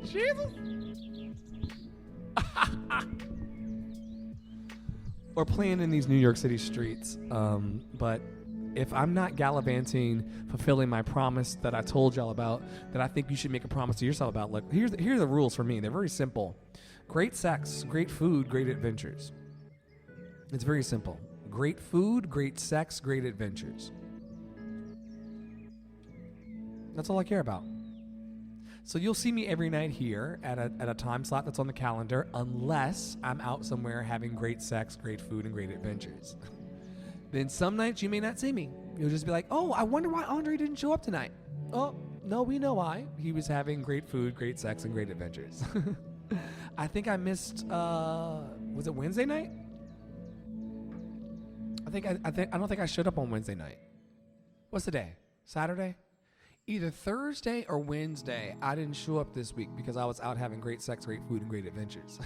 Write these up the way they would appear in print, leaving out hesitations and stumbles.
Jesus. Or playing in these New York City streets. But if I'm not gallivanting, fulfilling my promise that I told y'all about, that I think you should make a promise to yourself about. Look, here are the rules for me. They're very simple. Great sex, great food, great adventures. It's very simple. Great food, great sex, great adventures. That's all I care about. So you'll see me every night here at a time slot that's on the calendar, unless I'm out somewhere having great sex, great food, and great adventures. Then some nights you may not see me. You'll just be like, oh, I wonder why Andre didn't show up tonight. Oh, no, we know why. He was having great food, great sex, and great adventures. I think I missed, was it Wednesday night? I don't think I showed up on Wednesday night. What's the day? Saturday? Either Thursday or Wednesday, I didn't show up this week because I was out having great sex, great food, and great adventures.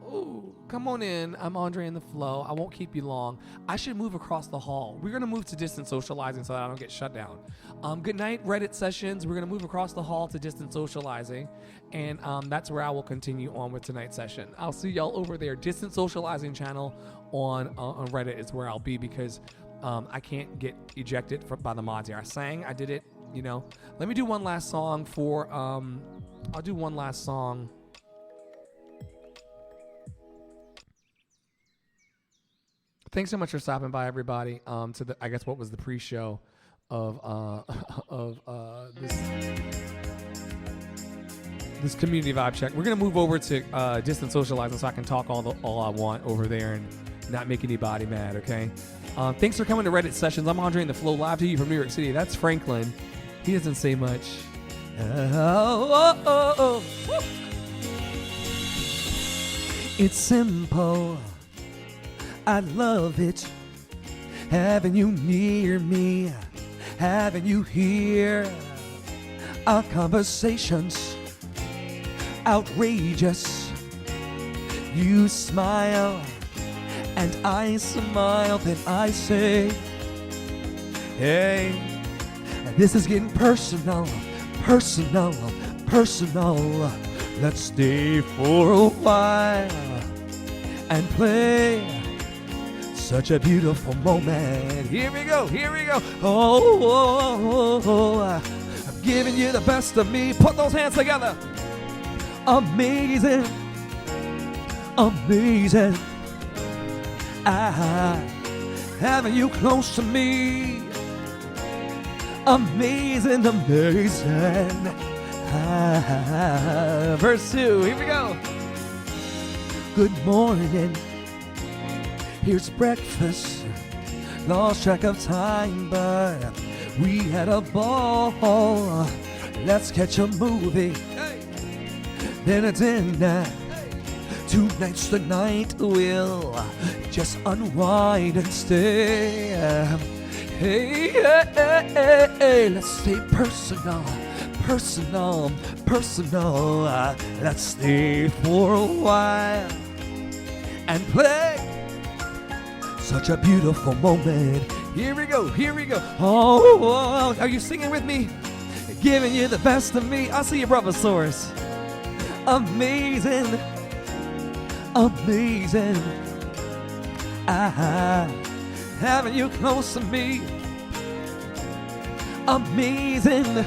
Oh, come on in. I'm Andre in the Flow. I won't keep you long. I should move across the hall. We're going to move to distance socializing so that I don't get shut down. Good night, Reddit sessions. We're going to move across the hall to distance socializing, and that's where I will continue on with tonight's session. I'll see y'all over there. Distance socializing channel on Reddit is where I'll be because I can't get ejected by the mods here. I sang, I did it, you know. Let me do one last song for, I'll do one last song. Thanks so much for stopping by, everybody, to the, I guess what was the pre-show of this community vibe check. We're gonna move over to distance socializing so I can talk all I want over there and not make anybody mad, okay? Thanks for coming to Reddit Sessions. I'm Andre in the Flow, live to you from New York City. That's Franklin. He doesn't say much. It's simple. I love it. Having you near me, having you here. Our conversations outrageous. You smile and I smile, then I say, hey, this is getting personal, personal, personal. Let's stay for a while and play such a beautiful moment. Here we go, here we go. Oh, I'm giving you the best of me. Put those hands together. Amazing, amazing. Having you close to me. Amazing, amazing. Verse 2, here we go. Good morning. Here's breakfast. Lost track of time, but we had a ball. Let's catch a movie. Then a dinner. Tonight's the night we'll just unwind and stay. Hey, hey, hey, hey, let's stay personal, personal, personal. Let's stay for a while and play such a beautiful moment. Here we go, here we go. Oh, are you singing with me? Giving you the best of me. I'll see you, brother Source. Amazing, amazing. Having you close to me. Amazing,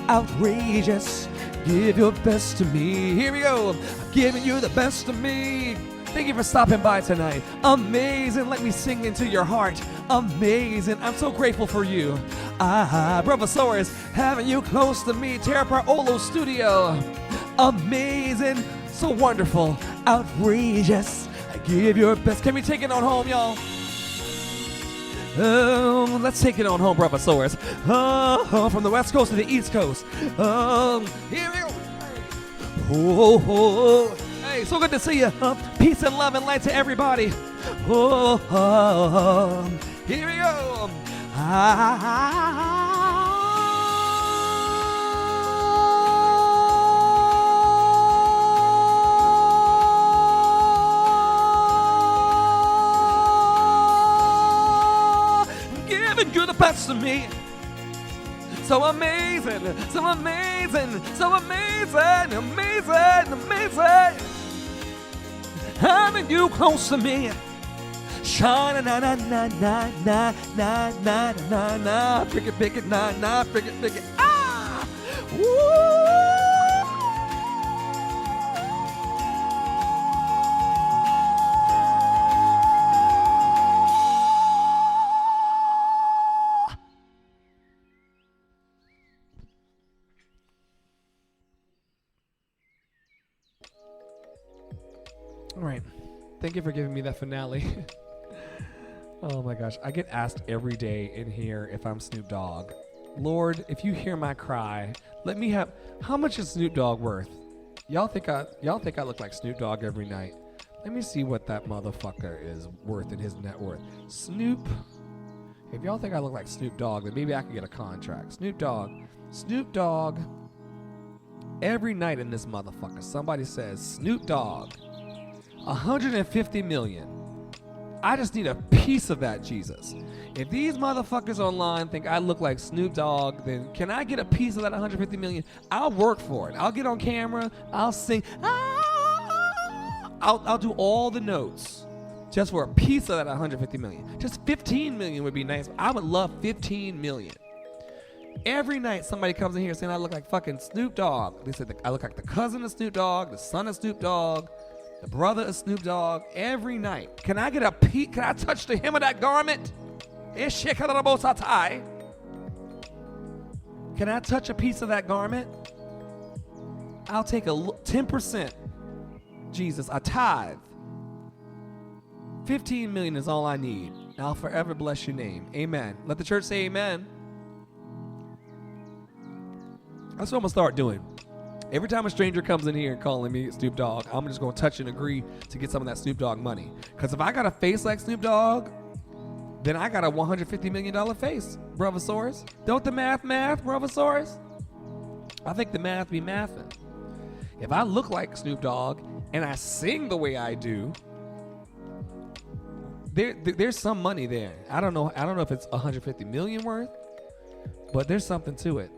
outrageous. Give your best to me. Here we go. I'm giving you the best of me. Thank you for stopping by tonight. Amazing. Let me sing into your heart. Amazing. I'm so grateful for you. Brother Soares, having you close to me. Terra Olo Studio. Amazing. So wonderful. Outrageous. Give your best. Can we take it on home, y'all? Let's take it on home, Brother Soares. From the West Coast to the East Coast. Here we go. Oh. Hey, so good to see you. Peace and love and light to everybody. Here we go. Giving you the best of me. So amazing, so amazing, so amazing, amazing, amazing. Having you close to me. Shine na na na na na na na na na. Pick it, na na, pick it. Ah! Woo! All right. Thank you for giving me that finale. Oh my gosh. I get asked every day in here if I'm Snoop Dogg. Lord, if you hear my cry, let me have, how much is Snoop Dogg worth? Y'all think I look like Snoop Dogg every night? Let me see what that motherfucker is worth in his net worth. Snoop. If y'all think I look like Snoop Dogg, then maybe I can get a contract. Snoop Dogg. Every night in this motherfucker, somebody says, Snoop Dogg, 150 million. I just need a piece of that, Jesus. If these motherfuckers online think I look like Snoop Dogg, then can I get a piece of that 150 million? I'll work for it. I'll get on camera. I'll sing. I'll do all the notes just for a piece of that 150 million. Just 15 million would be nice. I would love 15 million. Every night somebody comes in here saying I look like fucking Snoop Dogg. They said I look like the cousin of Snoop Dogg, the son of Snoop Dogg, the brother of Snoop Dogg. Every night. Can I get a peek? Can I touch the hem of that garment? Can I touch a piece of that garment? I'll take 10%. Jesus, a tithe. 15 million is all I need. I'll forever bless your name. Amen. Let the church say amen. That's what I'm going to start doing. Every time a stranger comes in here and calling me Snoop Dogg, I'm just going to touch and agree to get some of that Snoop Dogg money. Because if I got a face like Snoop Dogg, then I got a $150 million face, Brothersaurus. Don't the math, Brothersaurus? I think the math be mathing. If I look like Snoop Dogg and I sing the way I do, there's some money there. I don't know if it's 150 million worth, but there's something to it.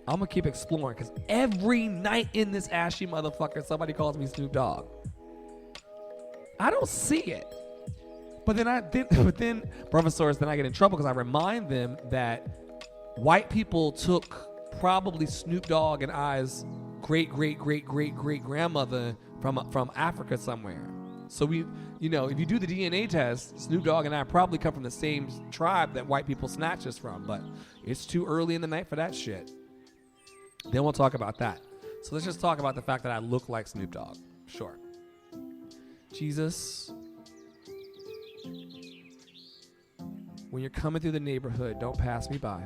I'm going to keep exploring because every night in this ashy motherfucker, somebody calls me Snoop Dogg. I don't see it. But then, Brothersaurus, then I get in trouble because I remind them that white people took probably Snoop Dogg and I's great grandmother from Africa somewhere. So if you do the DNA test, Snoop Dogg and I probably come from the same tribe that white people snatched us from. But it's too early in the night for that shit. Then we'll talk about that. So let's just talk about the fact that I look like Snoop Dogg. Sure. Jesus, when you're coming through the neighborhood, don't pass me by.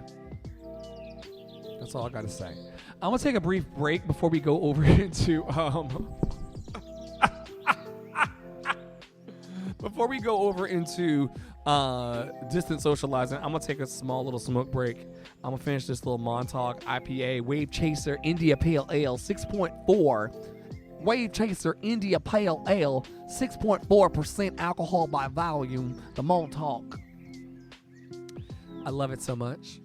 That's all I got to say. I'm going to take a brief break before we go over into distant socializing. I'm going to take a small little smoke break. I'm going to finish this little Montauk IPA Wave Chaser India Pale Ale 6.4. Wave Chaser India Pale Ale 6.4% alcohol by volume. The Montauk. I love it so much.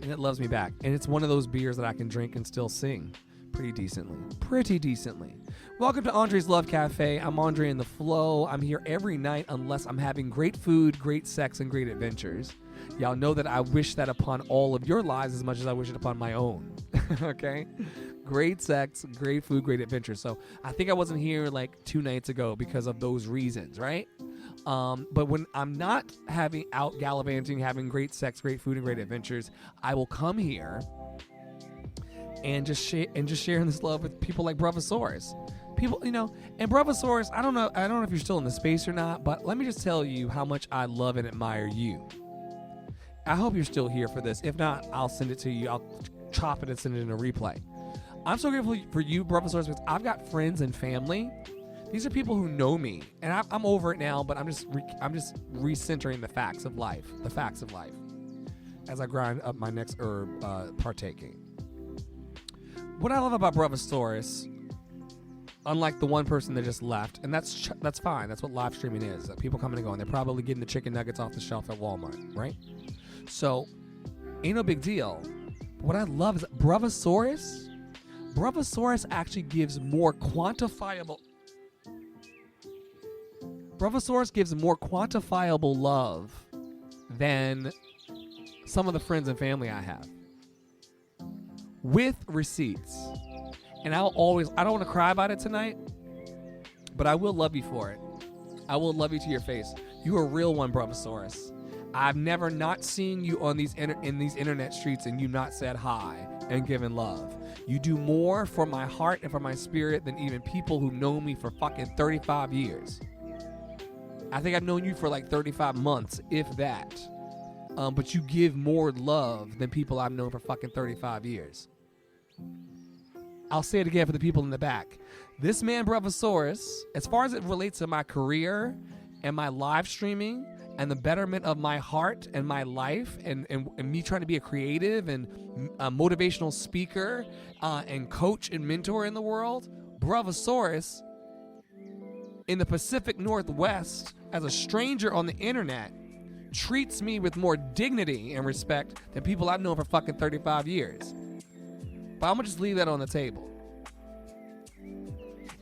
And it loves me back. And it's one of those beers that I can drink and still sing pretty decently. Welcome to Andre's Love Cafe. I'm Andre in the Flow. I'm here every night unless I'm having great food, great sex, and great adventures. Y'all know that I wish that upon all of your lives as much as I wish it upon my own. Okay? Great sex, great food, great adventures. So I think I wasn't here like 2 nights ago because of those reasons, right? But when I'm not out gallivanting, having great sex, great food, and great adventures, I will come here and just sharing this love with people like Brothersaurus. People, and Brothersaurus, I don't know if you're still in the space or not, but let me just tell you how much I love and admire you. I hope you're still here for this. If not, I'll send it to you. I'll chop it and send it in a replay. I'm so grateful for you, Brothersaurus, because I've got friends and family. These are people who know me, and I'm over it now, but I'm just recentering the facts of life, as I grind up my next herb partaking. What I love about Brothersaurus, unlike the one person that just left, and that's fine. That's what live streaming is. People coming and going. They're probably getting the chicken nuggets off the shelf at Walmart, right? So, ain't no big deal. What I love is Bravosaurus actually gives more quantifiable. Bravosaurus gives more quantifiable love than some of the friends and family I have, with receipts. And I don't want to cry about it tonight, but I will love you for it. I will love you to your face. You are a real one, Bravosaurus. I've never not seen you on these in these internet streets and you not said hi and given love. You do more for my heart and for my spirit than even people who know me for fucking 35 years. I think I've known you for like 35 months, if that. But you give more love than people I've known for fucking 35 years. I'll say it again for the people in the back. This man, Bravosaurus, as far as it relates to my career and my live streaming and the betterment of my heart and my life and me trying to be a creative and a motivational speaker and coach and mentor in the world, Bravosaurus in the Pacific Northwest as a stranger on the internet treats me with more dignity and respect than people I've known for fucking 35 years. But I'm gonna just leave that on the table.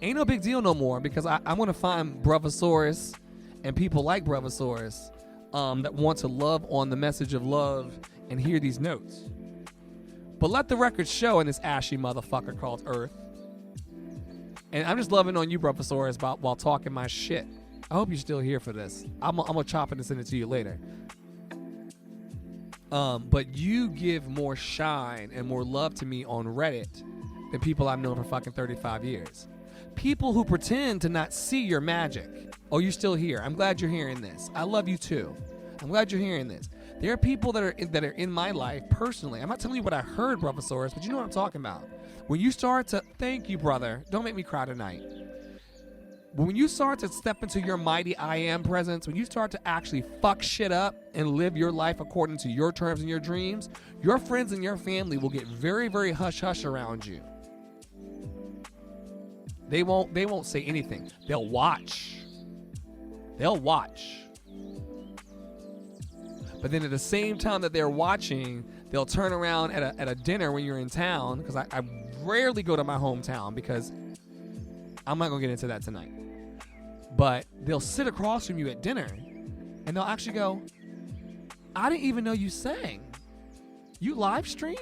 Ain't no big deal no more, because I'm gonna find Bravosaurus and people like Bravosaurus that want to love on the message of love and hear these notes. But let the record show in this ashy motherfucker called Earth. And I'm just loving on you, Bravosaurus, while talking my shit. I hope you're still here for this. I'm gonna chop it and send it to you later. But you give more shine and more love to me on Reddit than people I've known for fucking 35 years. People who pretend to not see your magic. Oh, you're still here. I'm glad you're hearing this. I love you too. I'm glad you're hearing this. There are people that are in my life personally. I'm not telling you what I heard, Bravosaurus, but you know what I'm talking about. When you start to, thank you, brother. Don't make me cry tonight. When you start to step into your mighty I am presence, when you start to actually fuck shit up and live your life according to your terms and your dreams, your friends and your family will get very, very hush-hush around you. They won't say anything. They'll watch. They'll watch. But then at the same time that they're watching, they'll turn around at a dinner when you're in town, because I rarely go to my hometown because I'm not going to get into that tonight. But they'll sit across from you at dinner and they'll actually go, I didn't even know you sang. You live stream?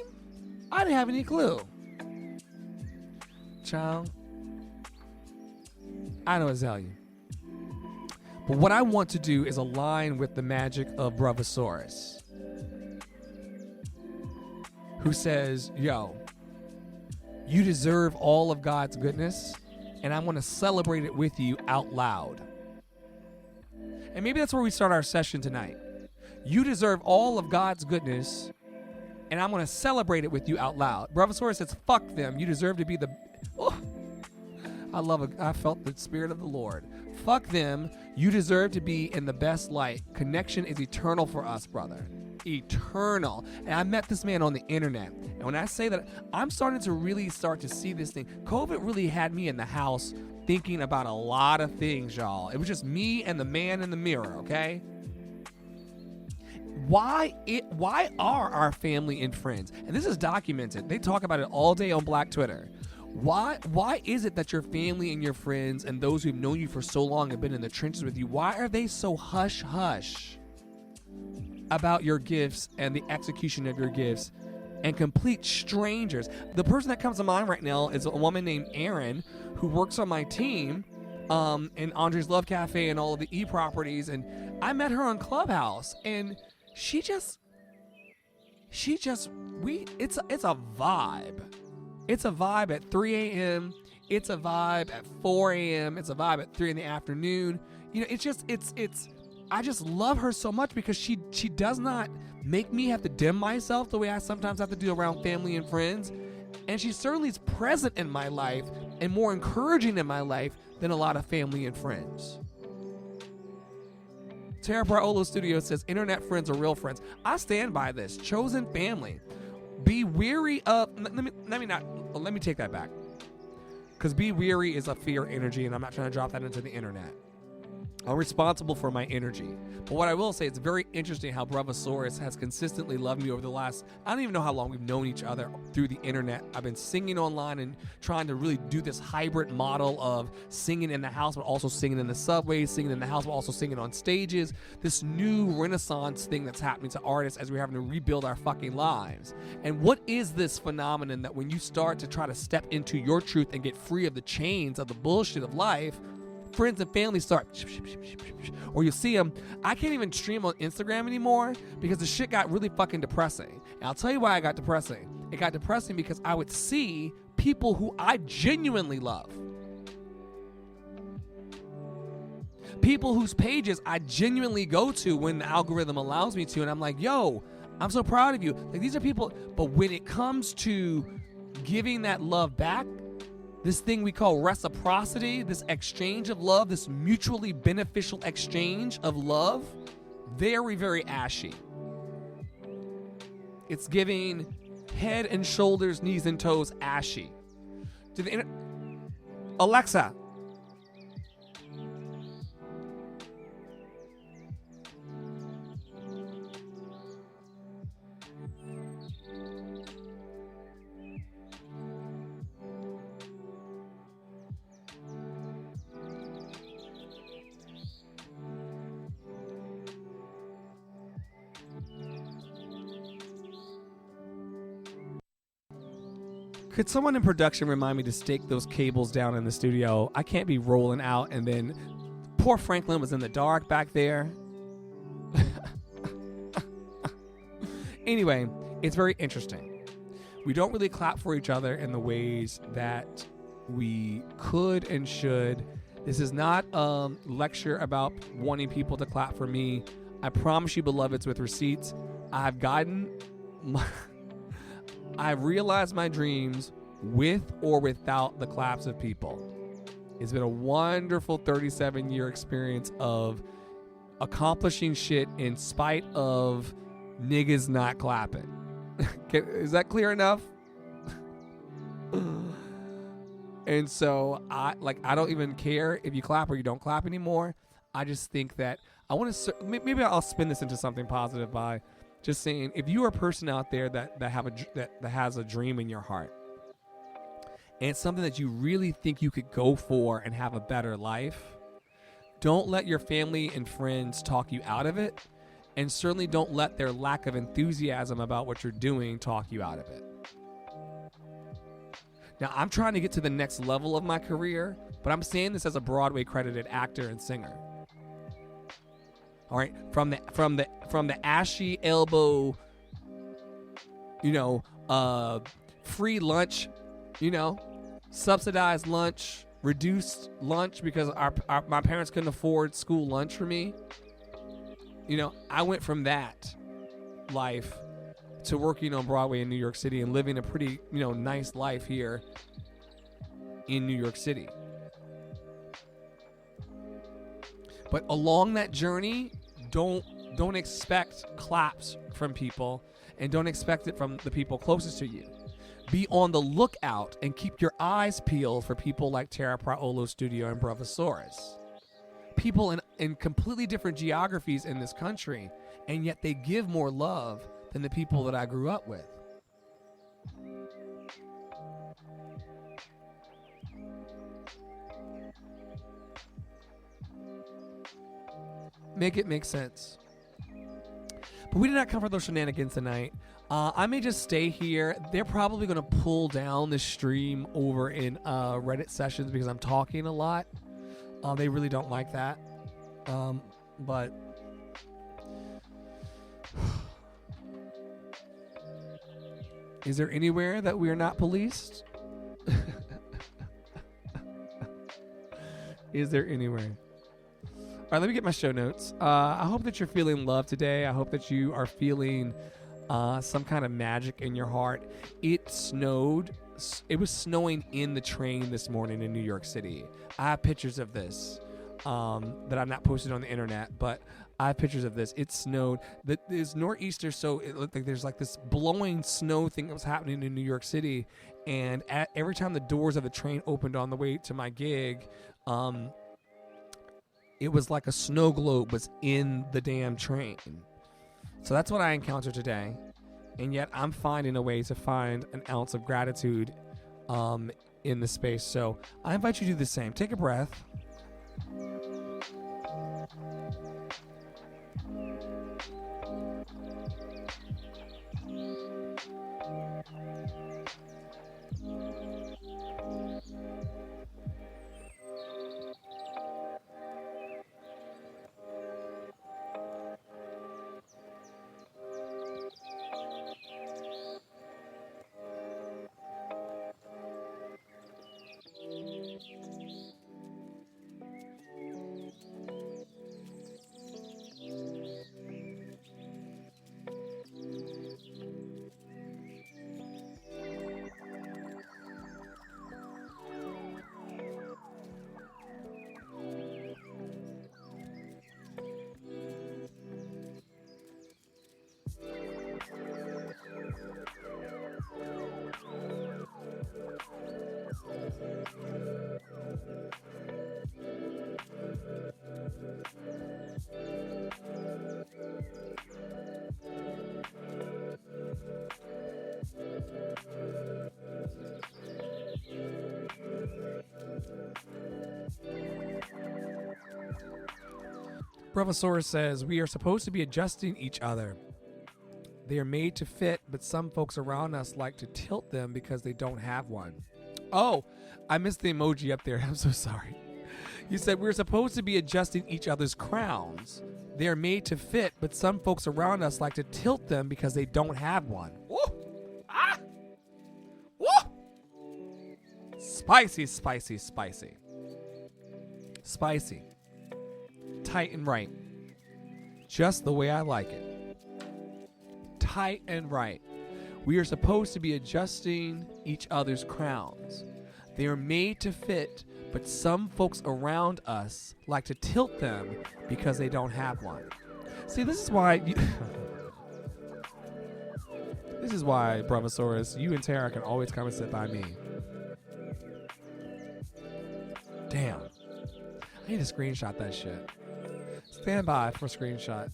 I didn't have any clue. Child, I know what to tell you. But what I want to do is align with the magic of Bravosaurus, who says, yo, you deserve all of God's goodness, and I'm going to celebrate it with you out loud. And maybe that's where we start our session tonight. You deserve all of God's goodness, and I'm going to celebrate it with you out loud. Bravosaurus says, fuck them. You deserve to be the... Oh, I love it. I felt the Spirit of the Lord. Fuck them. You deserve to be in the best light. Connection is eternal for us, brother. Eternal. And I met this man on the internet. And when I say that, I'm starting to really start to see this thing. COVID really had me in the house thinking about a lot of things, y'all. It was just me and the man in the mirror, okay? Why are our family and friends, and this is documented, they talk about it all day on Black Twitter. Why is it that your family and your friends and those who've known you for so long and been in the trenches with you, why are they so hush-hush about your gifts and the execution of your gifts, and complete strangers? The person that comes to mind right now is a woman named Erin who works on my team in Andre's Love Cafe and all of the e-properties, and I met her on Clubhouse, and it's a vibe. It's a vibe at 3 a.m. It's a vibe at 4 a.m. It's a vibe at 3 in the afternoon. You know, I just love her so much because she does not make me have to dim myself the way I sometimes have to do around family and friends. And she certainly is present in my life and more encouraging in my life than a lot of family and friends. Tara Braolo Studio says, internet friends are real friends. I stand by this. Chosen family. Be weary of, let me take that back. Because be weary is a fear energy, and I'm not trying to drop that into the internet. I'm responsible for my energy. But what I will say, it's very interesting how Bravosaurus has consistently loved me over the last, I don't even know how long we've known each other through the internet. I've been singing online and trying to really do this hybrid model of singing in the house, but also singing in the subways, singing in the house, but also singing on stages. This new renaissance thing that's happening to artists as we're having to rebuild our fucking lives. And what is this phenomenon that when you start to try to step into your truth and get free of the chains of the bullshit of life, friends and family start, or you see them. I can't even stream on Instagram anymore because the shit got really fucking depressing. And I'll tell you why it got depressing. It got depressing because I would see people who I genuinely love, people whose pages I genuinely go to when the algorithm allows me to, and I'm like, yo, I'm so proud of you. Like, these are people, but when it comes to giving that love back, this thing we call reciprocity, this exchange of love, this mutually beneficial exchange of love, very, very ashy. It's giving head and shoulders, knees and toes ashy. Alexa, could someone in production remind me to stake those cables down in the studio? I can't be rolling out and then poor Franklin was in the dark back there. Anyway, it's very interesting. We don't really clap for each other in the ways that we could and should. This is not a lecture about wanting people to clap for me. I promise you, beloveds, with receipts, I've realized my dreams with or without the claps of people. It's been a wonderful 37-year experience of accomplishing shit in spite of niggas not clapping. Is that clear enough? And so I don't even care if you clap or you don't clap anymore. I just think that I want to, maybe I'll spin this into something positive by just saying, if you are a person out there that has a dream in your heart, and it's something that you really think you could go for and have a better life, don't let your family and friends talk you out of it, and certainly don't let their lack of enthusiasm about what you're doing talk you out of it. Now, I'm trying to get to the next level of my career, but I'm saying this as a Broadway credited actor and singer. All right, from the ashy elbow, free lunch, subsidized lunch, reduced lunch because my parents couldn't afford school lunch for me. I went from that life to working on Broadway in New York City and living a pretty, nice life here in New York City. But along that journey, don't expect claps from people, and don't expect it from the people closest to you. Be on the lookout and keep your eyes peeled for people like Tara Praolo Studio and Bravosaurus. People in completely different geographies in this country, and yet they give more love than the people that I grew up with. Make it make sense. But we did not come for those shenanigans tonight. I may just stay here. They're probably going to pull down the stream over in Reddit sessions because I'm talking a lot. They really don't like that. But is there anywhere that we are not policed? Is there anywhere? All right, let me get my show notes. I hope that you're feeling love today. I hope that you are feeling some kind of magic in your heart. It snowed. It was snowing in the train this morning in New York City. I have pictures of this that I'm not posted on the internet, but I have pictures of this. It snowed. There's nor'easter, so it looked like there's like this blowing snow thing that was happening in New York City. And every time the doors of the train opened on the way to my gig, it was like a snow globe was in the damn train. So that's what I encountered today. And yet I'm finding a way to find an ounce of gratitude in the space. So I invite you to do the same. Take a breath. Bravosaurus says, we are supposed to be adjusting each other. They are made to fit, but some folks around us like to tilt them because they don't have one. Oh, I missed the emoji up there. I'm so sorry. You said we're supposed to be adjusting each other's crowns. They are made to fit, but some folks around us like to tilt them because they don't have one. Woo! Ah! Woo! Spicy, spicy, spicy. Spicy. Tight and right. Just the way I like it. Tight and right. We are supposed to be adjusting each other's crowns. They are made to fit, but some folks around us like to tilt them because they don't have one. See, this is why this is why, Bravosaurus, you and Tara can always come and sit by me. Damn. I need to screenshot that shit. Stand by for a screenshot.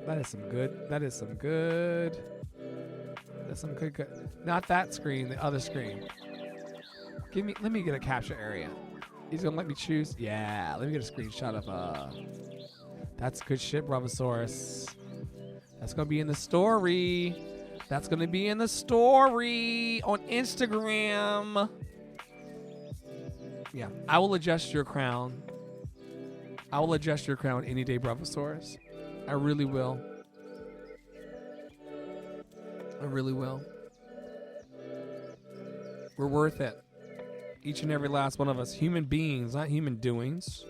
That is some good. That's some good. Not that screen, the other screen. Let me get a capture area. He's gonna let me choose. Yeah, let me get a screenshot of that's good shit, Bravosaurus. That's gonna be in the story. That's gonna be in the story on Instagram. Yeah, I will adjust your crown. I will adjust your crown any day, Bravosaurus. I really will. I really will. We're worth it. Each and every last one of us. Human beings, not human doings.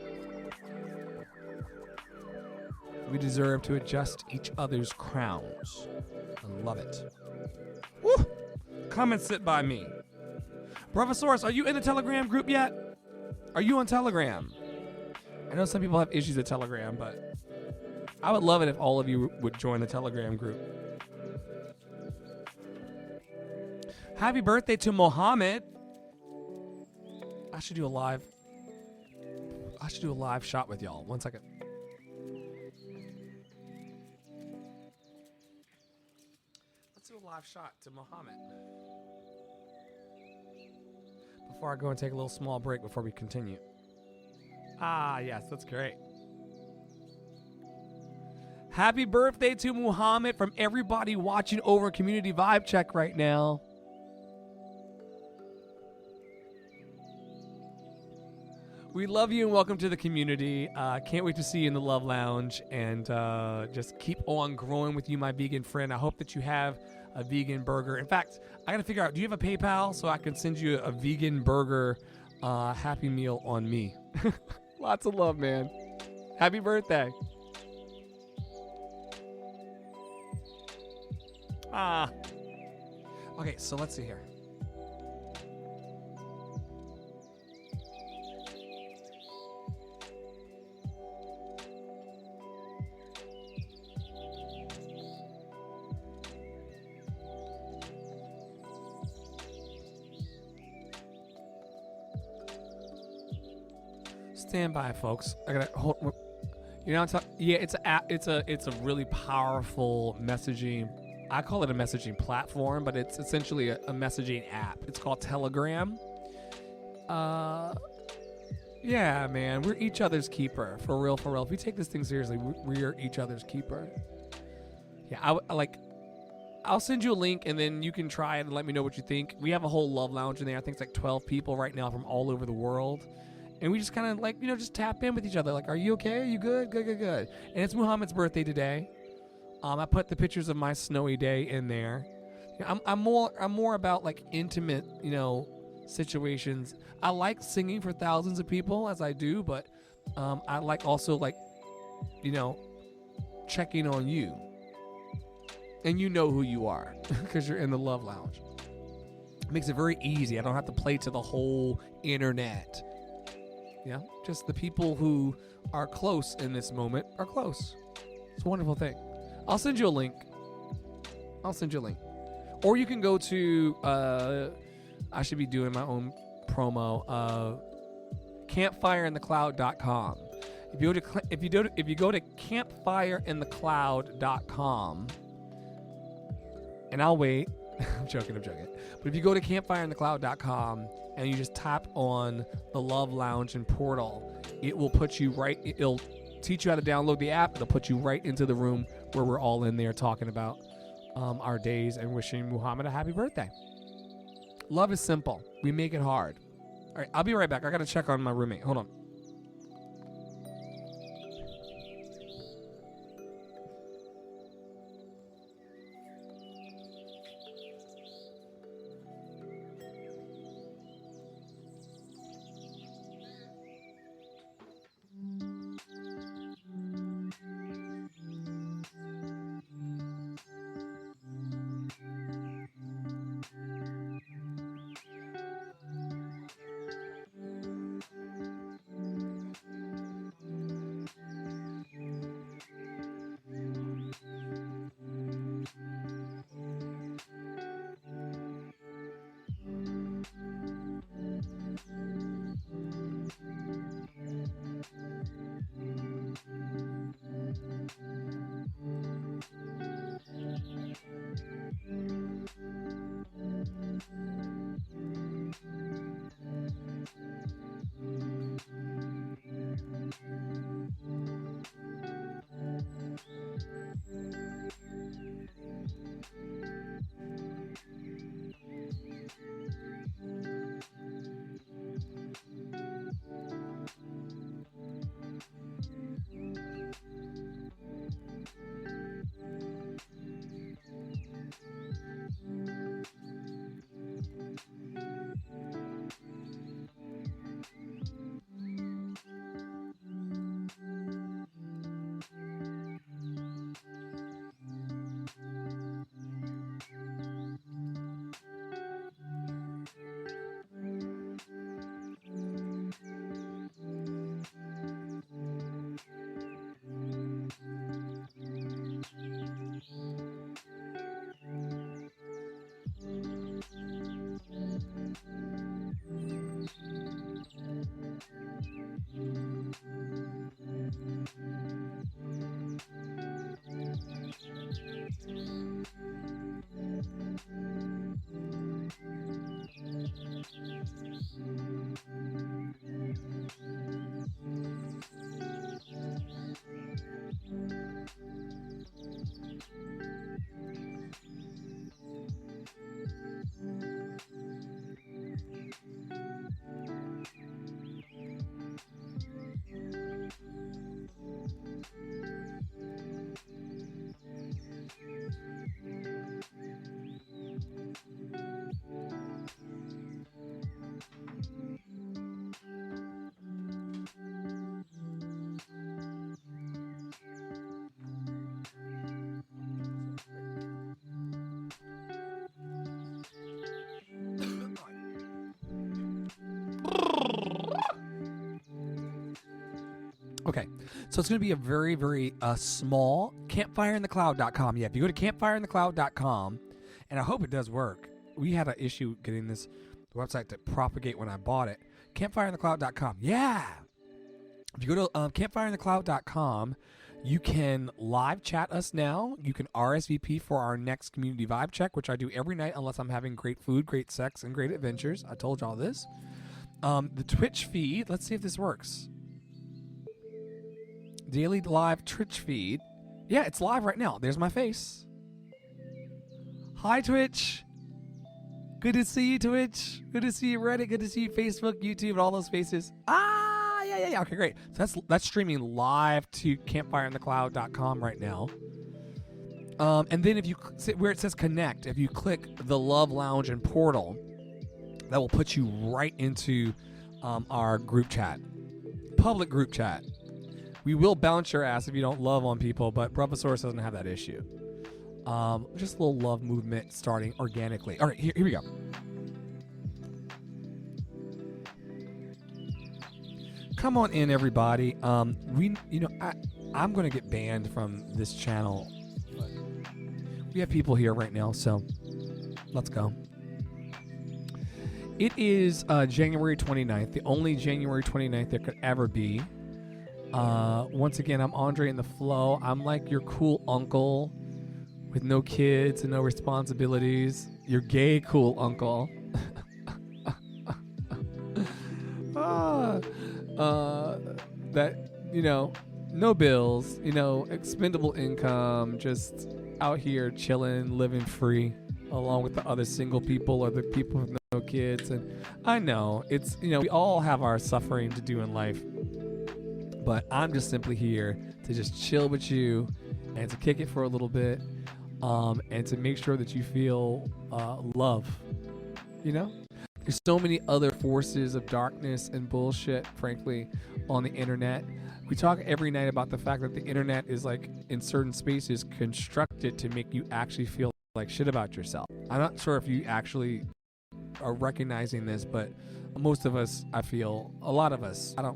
We deserve to adjust each other's crowns. I love it. Woo! Come and sit by me. Bravosaurus, are you in the Telegram group yet? Are you on Telegram? I know some people have issues with Telegram, but I would love it if all of you would join the Telegram group. Happy birthday to Mohammed. I should do a live shot with y'all. 1 second. Let's do a live shot to Mohammed. Before I go and take a little small break before we continue. Ah, yes, that's great. Happy birthday to Muhammad from everybody watching over Community Vibe Check right now. We love you and welcome to the community. Can't wait to see you in the Love Lounge and just keep on growing with you, my vegan friend. I hope that you have a vegan burger. In fact, I got to figure out, do you have a PayPal so I can send you a vegan burger Happy Meal on me? Lots of love, man. Happy birthday. Okay, so let's see here. Stand by, folks. I gotta hold. You know, yeah, it's a app. It's a really powerful messaging. I call it a messaging platform, but it's essentially a messaging app. It's called Telegram. Yeah, man, we're each other's keeper, for real, for real. If we take this thing seriously, we're each other's keeper. Yeah, I'll send you a link, and then you can try it and let me know what you think. We have a whole love lounge in there. I think it's like 12 people right now from all over the world. And we just kind of like, just tap in with each other. Like, are you okay? Are you good? Good, good, good. And it's Muhammad's birthday today. I put the pictures of my snowy day in there. I'm more about like intimate, situations. I like singing for thousands of people as I do, but I like also like, checking on you. And you know who you are because you're in the love lounge. It makes it very easy. I don't have to play to the whole internet. Yeah, just the people who are close in this moment are close. It's a wonderful thing. I'll send you a link. Or you can go to, I should be doing my own promo, campfireinthecloud.com. If you go to campfireinthecloud.com, and I'll wait. I'm joking. But if you go to campfireinthecloud.com and you just tap on the Love Lounge and portal, it will put you right. It'll teach you how to download the app. It'll put you right into the room where we're all in there talking about our days and wishing Muhammad a happy birthday. Love is simple. We make it hard. All right, I'll be right back. I got to check on my roommate. Hold on. Okay, so it's going to be a very, very small campfireinthecloud.com. Yeah, if you go to campfireinthecloud.com, and I hope it does work. We had an issue getting this website to propagate when I bought it. Campfireinthecloud.com. Yeah. If you go to campfireinthecloud.com, you can live chat us now. You can RSVP for our next community vibe check, which I do every night unless I'm having great food, great sex, and great adventures. I told y'all this. The Twitch feed, let's see if this works. Daily live Twitch feed. Yeah, it's live right now. There's my face. Hi, Twitch. Good to see you, Twitch. Good to see you, Reddit. Good to see you, Facebook, YouTube, and all those faces. Yeah. Okay, great. So that's streaming live to campfireinthecloud.com right now. And then if you where it says connect, if you click the Love Lounge and Portal, that will put you right into our group chat, public group chat. We will bounce your ass if you don't love on people, but Bravosaurus doesn't have that issue. Just a little love movement starting organically. All right, here we go. Come on in, everybody. I'm gonna get banned from this channel, but we have people here right now, so let's go. It is January 29th, the only January 29th there could ever be. Once again, I'm Andre in the Flow. I'm like your cool uncle with no kids and no responsibilities. Your gay cool uncle. No bills, expendable income, just out here chilling, living free, along with the other single people or the people with no kids. And I know it's, we all have our suffering to do in life, but I'm just simply here to just chill with you and to kick it for a little bit, and to make sure that you feel love. There's so many other forces of darkness and bullshit, frankly, on the internet. We talk every night about the fact that the internet is, like, in certain spaces constructed to make you actually feel like shit about yourself. I'm not sure if you actually are recognizing this, but most of us, I feel, a lot of us, I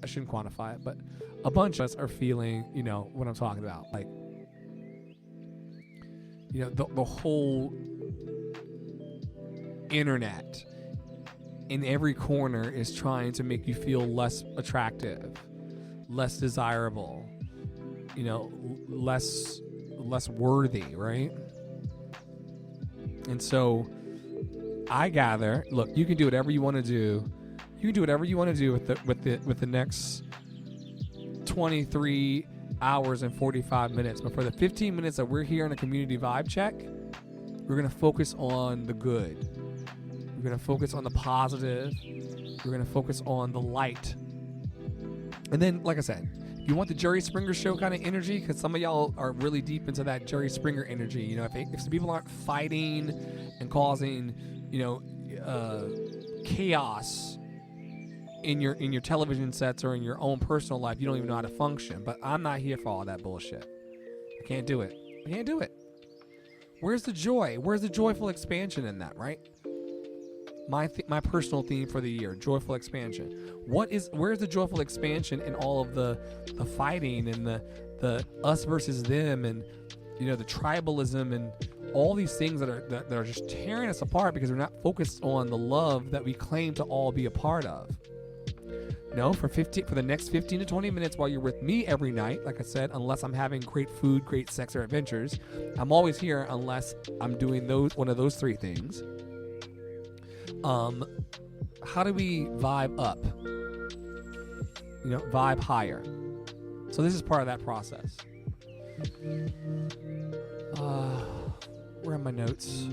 shouldn't quantify it, but a bunch of us are feeling, what I'm talking about. Like, the whole internet in every corner is trying to make you feel less attractive, less desirable, less worthy, right? And so I gather, look, you can do whatever you want to do. You can do whatever you want to do with the next 23 hours and 45 minutes. But for the 15 minutes that we're here in a community vibe check, we're going to focus on the good. We're going to focus on the positive. We're going to focus on the light. And then, like I said, you want the Jerry Springer show kind of energy, because some of y'all are really deep into that Jerry Springer energy. If the people aren't fighting and causing, chaos in your television sets or in your own personal life, you don't even know how to function. But I'm not here for all that bullshit. I can't do it. Where's the joy? Where's the joyful expansion in that, right? My personal theme for the year, joyful expansion. Where's the joyful expansion in all of the fighting and the us versus them and the tribalism and all these things that are just tearing us apart because we're not focused on the love that we claim to all be a part of. No, for the next 15 to 20 minutes while you're with me every night, like I said, unless I'm having great food, great sex, or adventures, I'm always here unless I'm doing one of those three things. How do we vibe up? Vibe higher. So this is part of that process. Where are my notes?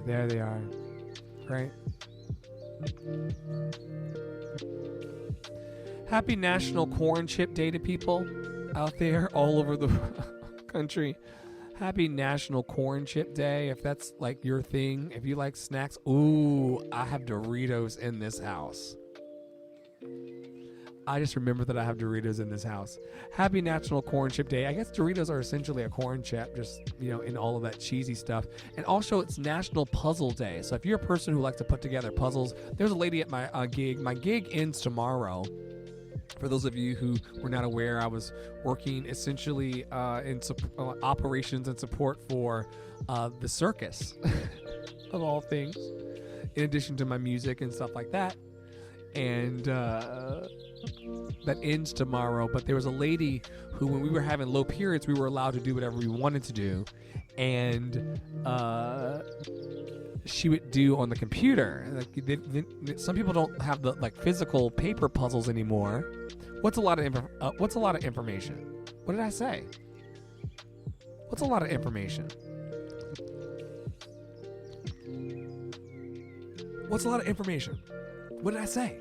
There they are. Right. Happy National Corn Chip Day to people out there all over the country. Happy National Corn Chip Day, if that's like your thing. If you like snacks, ooh, I have Doritos in this house. I just remember that I have Doritos in this house. Happy National Corn Chip Day. I guess Doritos are essentially a corn chip, just, in all of that cheesy stuff. And also, it's National Puzzle Day. So if you're a person who likes to put together puzzles, there's a lady at my gig. My gig ends tomorrow. For those of you who were not aware, I was working essentially in operations and support for the circus. of all things, in addition to my music and stuff like that. And that ends tomorrow. But there was a lady who, when we were having low periods, we were allowed to do whatever we wanted to do. And she would do on the computer. Like some people don't have the physical paper puzzles anymore. What's a lot of information? What did I say? What's a lot of information? What's a lot of information? What did I say?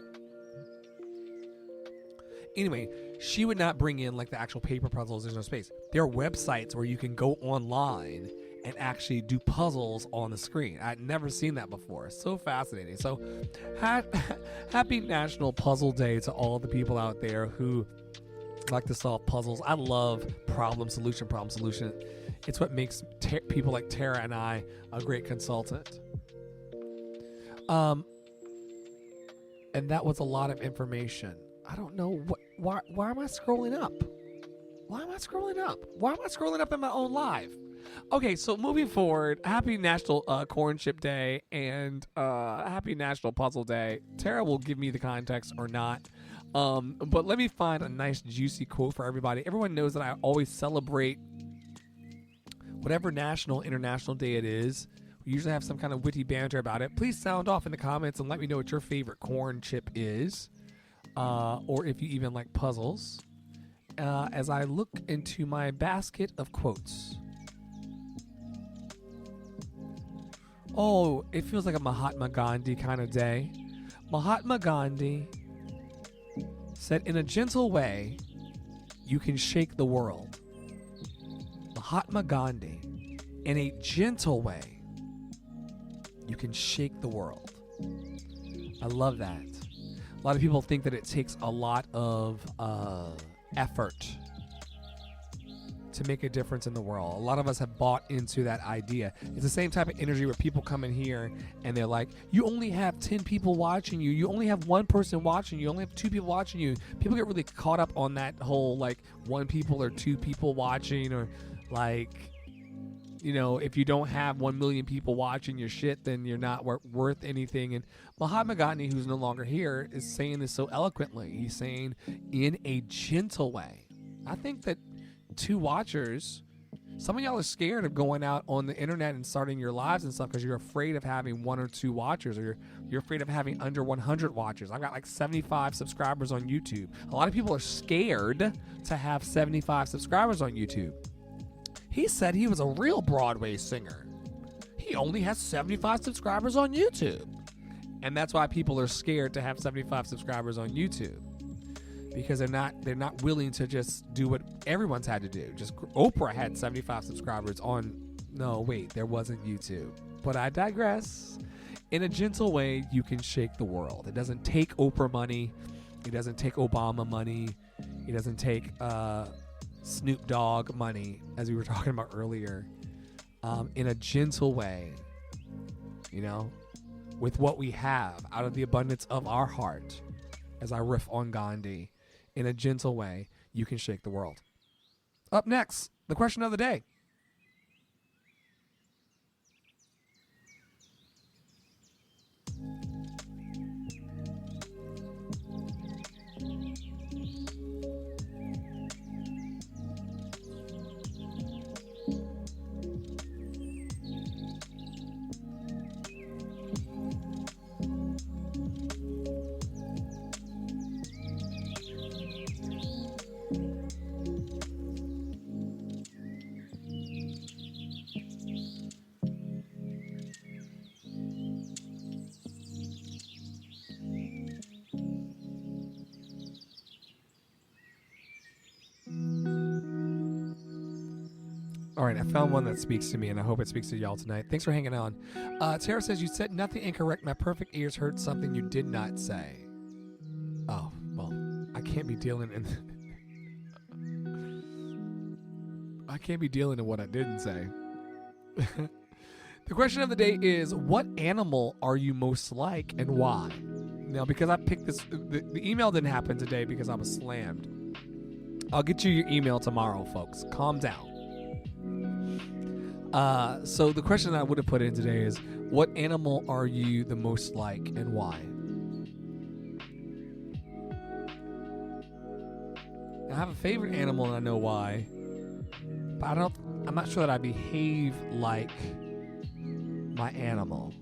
Anyway, she would not bring in the actual paper puzzles. There's no space. There are websites where you can go online and actually do puzzles on the screen. I'd never seen that before. It's so fascinating. So happy National Puzzle Day to all the people out there who like to solve puzzles. I love problem solution. It's what makes people like Tara and I a great consultant. And that was a lot of information. I don't know why am I scrolling up? Why am I scrolling up? Why am I scrolling up in my own live? Okay, so moving forward, happy National Corn Chip Day and happy National Puzzle Day. Tara will give me the context or not. But let me find a nice juicy quote for everybody. Everyone knows that I always celebrate whatever national, international day it is. We usually have some kind of witty banter about it. Please sound off in the comments and let me know what your favorite corn chip is. Or if you even like puzzles. As I look into my basket of quotes. Oh, it feels like a Mahatma Gandhi kind of day. Mahatma Gandhi said, in a gentle way, you can shake the world. Mahatma Gandhi, in a gentle way, you can shake the world. I love that. A lot of people think that it takes a lot of effort to make a difference in the world. A lot of us have bought into that idea. It's the same type of energy where people come in here and they're like, you only have 10 people watching you. You only have one person watching you. You only have 2 people watching you. People get really caught up on that whole 1 people or 2 people watching, or if you don't have 1 million people watching your shit, then you're not worth anything. And Mahatma Gandhi, who's no longer here, is saying this so eloquently. He's saying, in a gentle way. I think that 2 watchers, some of y'all are scared of going out on the internet and starting your lives and stuff because you're afraid of having 1 or 2 watchers, or you're afraid of having under 100 watchers. I've got 75 subscribers on YouTube. A lot of people are scared to have 75 subscribers on YouTube. He said he was a real Broadway singer. He only has 75 subscribers on YouTube. And that's why people are scared to have 75 subscribers on YouTube. Because they're not willing to just do what everyone's had to do. Just Oprah had 75 subscribers on, no, wait, there wasn't YouTube. But I digress. In a gentle way, you can shake the world. It doesn't take Oprah money. It doesn't take Obama money. It doesn't take Snoop Dogg money, as we were talking about earlier. In a gentle way, with what we have, out of the abundance of our heart, as I riff on Gandhi, in a gentle way, you can shake the world. Up next, the question of the day. All right, I found one that speaks to me, and I hope it speaks to y'all tonight. Thanks for hanging on. Tara says, you said nothing incorrect. My perfect ears heard something you did not say. Oh, well, I can't be dealing in... I can't be dealing in what I didn't say. The question of the day is, what animal are you most like and why? Now, because I picked this... The email didn't happen today because I was slammed. I'll get you your email tomorrow, folks. Calm down. So the question I would have put in today is, what animal are you the most like and why? I have a favorite animal and I know why, but I'm not sure that I behave like my animal.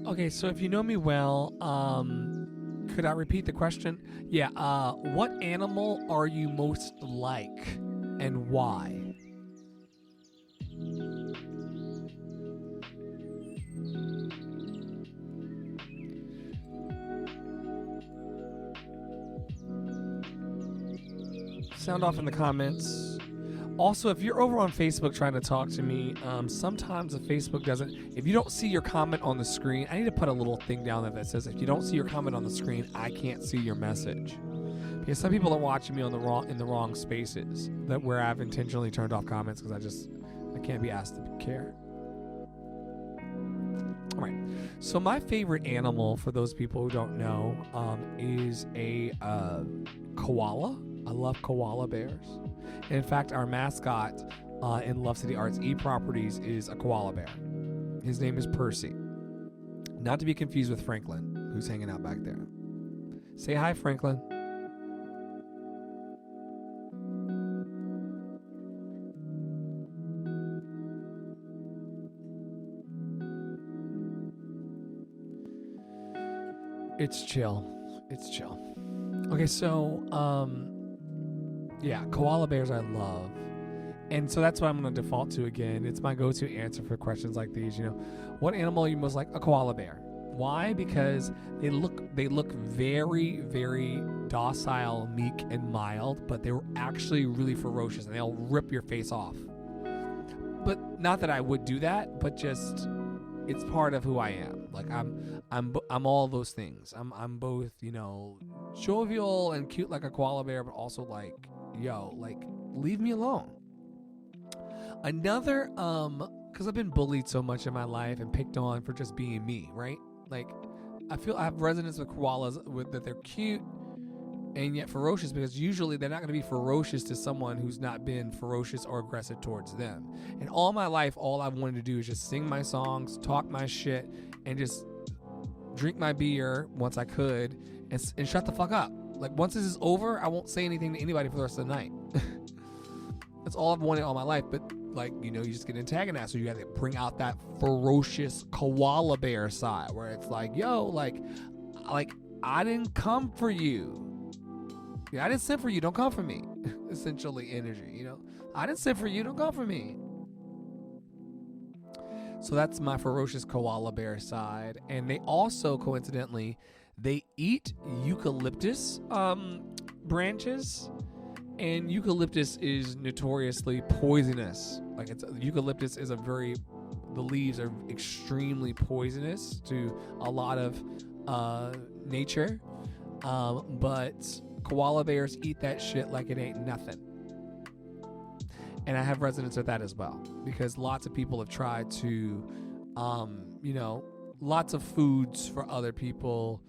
Okay, so if you know me well, could I repeat the question? Yeah, what animal are you most like and why? Sound off in the comments. Also, if you're over on Facebook trying to talk to me, sometimes if Facebook doesn't, if you don't see your comment on the screen, I need to put a little thing down there that says, if you don't see your comment on the screen, I can't see your message. Because some people are watching me in the wrong spaces, that where I've intentionally turned off comments because I can't be asked to care. All right. So my favorite animal, for those people who don't know, is a koala. I love koala bears. And in fact, our mascot in Love City Arts E-Properties is a koala bear. His name is Percy. Not to be confused with Franklin, who's hanging out back there. Say hi, Franklin. It's chill. It's chill. Okay, so, yeah, koala bears I love. And so that's what I'm going to default to again. It's my go-to answer for questions like these. You know, what animal are you most like? A koala bear. Why? Because they look very, very docile, meek, and mild, but they're actually really ferocious, and they'll rip your face off. But not that I would do that, but just it's part of who I am. Like I'm all those things. I'm both, you know, jovial and cute like a koala bear, but also like, yo, like leave me alone. Another, because I've been bullied so much in my life and picked on for just being me, right? Like, I feel I have resonance with koalas that they're cute and yet ferocious, because usually they're not going to be ferocious to someone who's not been ferocious or aggressive towards them. And all my life, all I wanted to do is just sing my songs, talk my shit, and just drink my beer once I could and shut the fuck up. Like, once this is over, I won't say anything to anybody for the rest of the night. That's all I've wanted all my life. But, like, you know, you just get antagonized. So you have to bring out that ferocious koala bear side where it's like, yo, like I didn't come for you. Yeah, I didn't send for you. Don't come for me. Essentially energy, you know. I didn't send for you. Don't come for me. So that's my ferocious koala bear side. And they also, coincidentally, they eat eucalyptus branches. And eucalyptus is notoriously poisonous. Like, eucalyptus is the leaves are extremely poisonous to a lot of nature. But koala bears eat that shit like it ain't nothing. And I have resonance with that as well, because lots of people have tried to, you know, lots of foods for other people,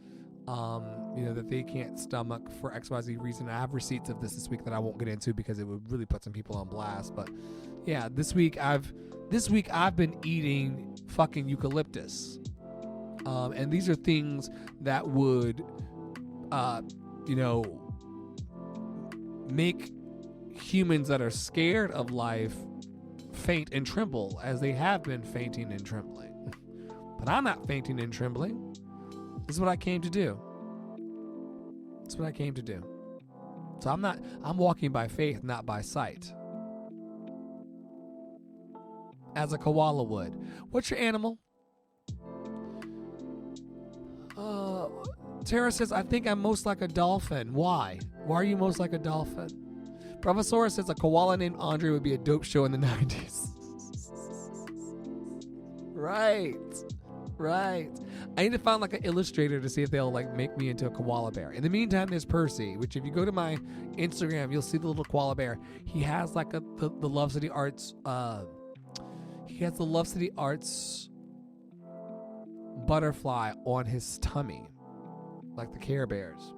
you know, that they can't stomach for XYZ reason. I have receipts of this week that I won't get into because it would really put some people on blast. But yeah, this week I've been eating fucking eucalyptus. And these are things that would, you know, make humans that are scared of life faint and tremble, as they have been fainting and trembling. But I'm not fainting and trembling. This is what I came to do. That's what I came to do. So I'm walking by faith, not by sight. As a koala would. What's your animal? Tara says, I think I'm most like a dolphin. Why? Why are you most like a dolphin? Bravosaurus says a koala named Andre would be a dope show in the 90s. Right. I need to find like an illustrator to see if they'll like make me into a koala bear. In the meantime, there's Percy, which if you go to my Instagram, you'll see the little koala bear. He has like the Love City Arts. He has the Love City Arts butterfly on his tummy, like the Care Bears.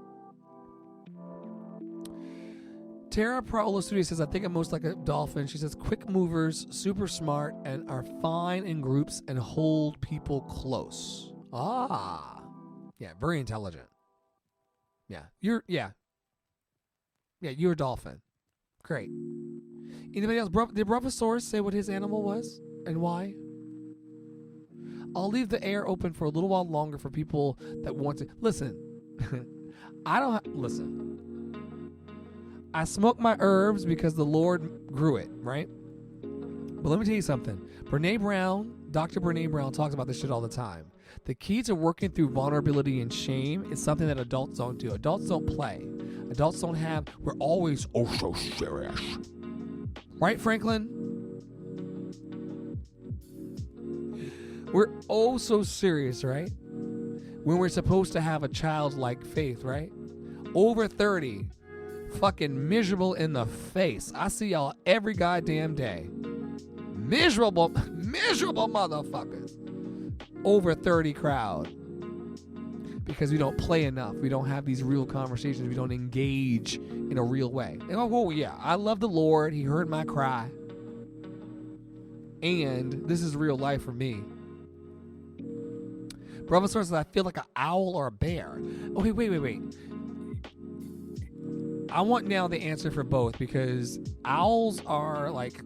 Tara Paola Studio says, I think I'm most like a dolphin. She says, quick movers, super smart, and are fine in groups and hold people close. Ah. Yeah, very intelligent. Yeah, you're a dolphin. Great. Anybody else? Did Bravosaurus say what his animal was and why? I'll leave the air open for a little while longer for people that want to. Listen, listen. I smoke my herbs because the Lord grew it, right? But let me tell you something. Dr. Brene Brown talks about this shit all the time. The key to working through vulnerability and shame is something that adults don't do. Adults don't play. Adults don't have, we're always so serious. Right, Franklin? We're oh so serious, right? When we're supposed to have a childlike faith, right? Over 30. Fucking miserable in the face. I see y'all every goddamn day. Miserable motherfuckers. Over 30 crowd. Because we don't play enough. We don't have these real conversations. We don't engage in a real way. And oh yeah, I love the Lord. He heard my cry. And this is real life for me. Brother says, I feel like an owl or a bear. Okay, wait. I want now the answer for both, because owls are like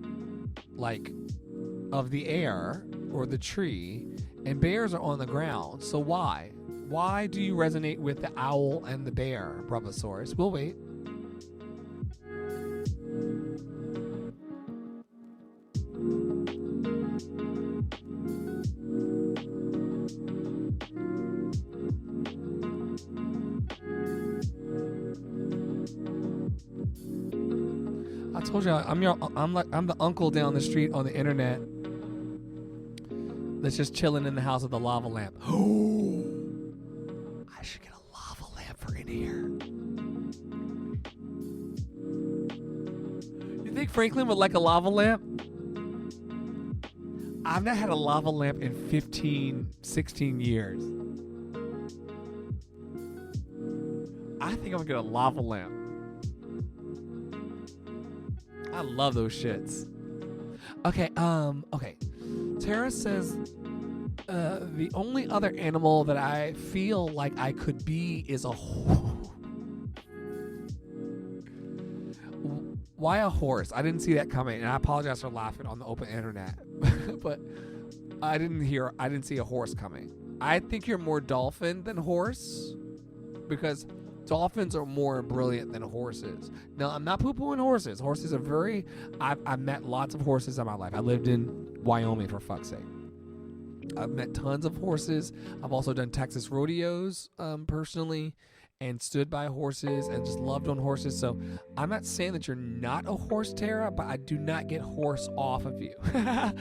of the air or the tree, and bears are on the ground. So why? Why do you resonate with the owl and the bear, Bravosaurus? We'll wait. I told you I'm the uncle down the street on the internet that's just chilling in the house with a lava lamp. Oh, I should get a lava lamp for in here. You think Franklin would like a lava lamp? I've not had a lava lamp in 15, 16 years. I think I'm gonna get a lava lamp. I love those shits. Okay, Tara says, the only other animal that I feel like I could be is a horse. Why a horse? I didn't see that coming, and I apologize for laughing on the open internet. But I didn't see a horse coming. I think you're more dolphin than horse, because dolphins are more brilliant than horses. Now, I'm not poo-pooing horses. Horses are I've met lots of horses in my life. I lived in Wyoming, for fuck's sake. I've met tons of horses. I've also done Texas rodeos personally, and stood by horses and just loved on horses. So I'm not saying that you're not a horse, Tara, but I do not get horse off of you. Ah!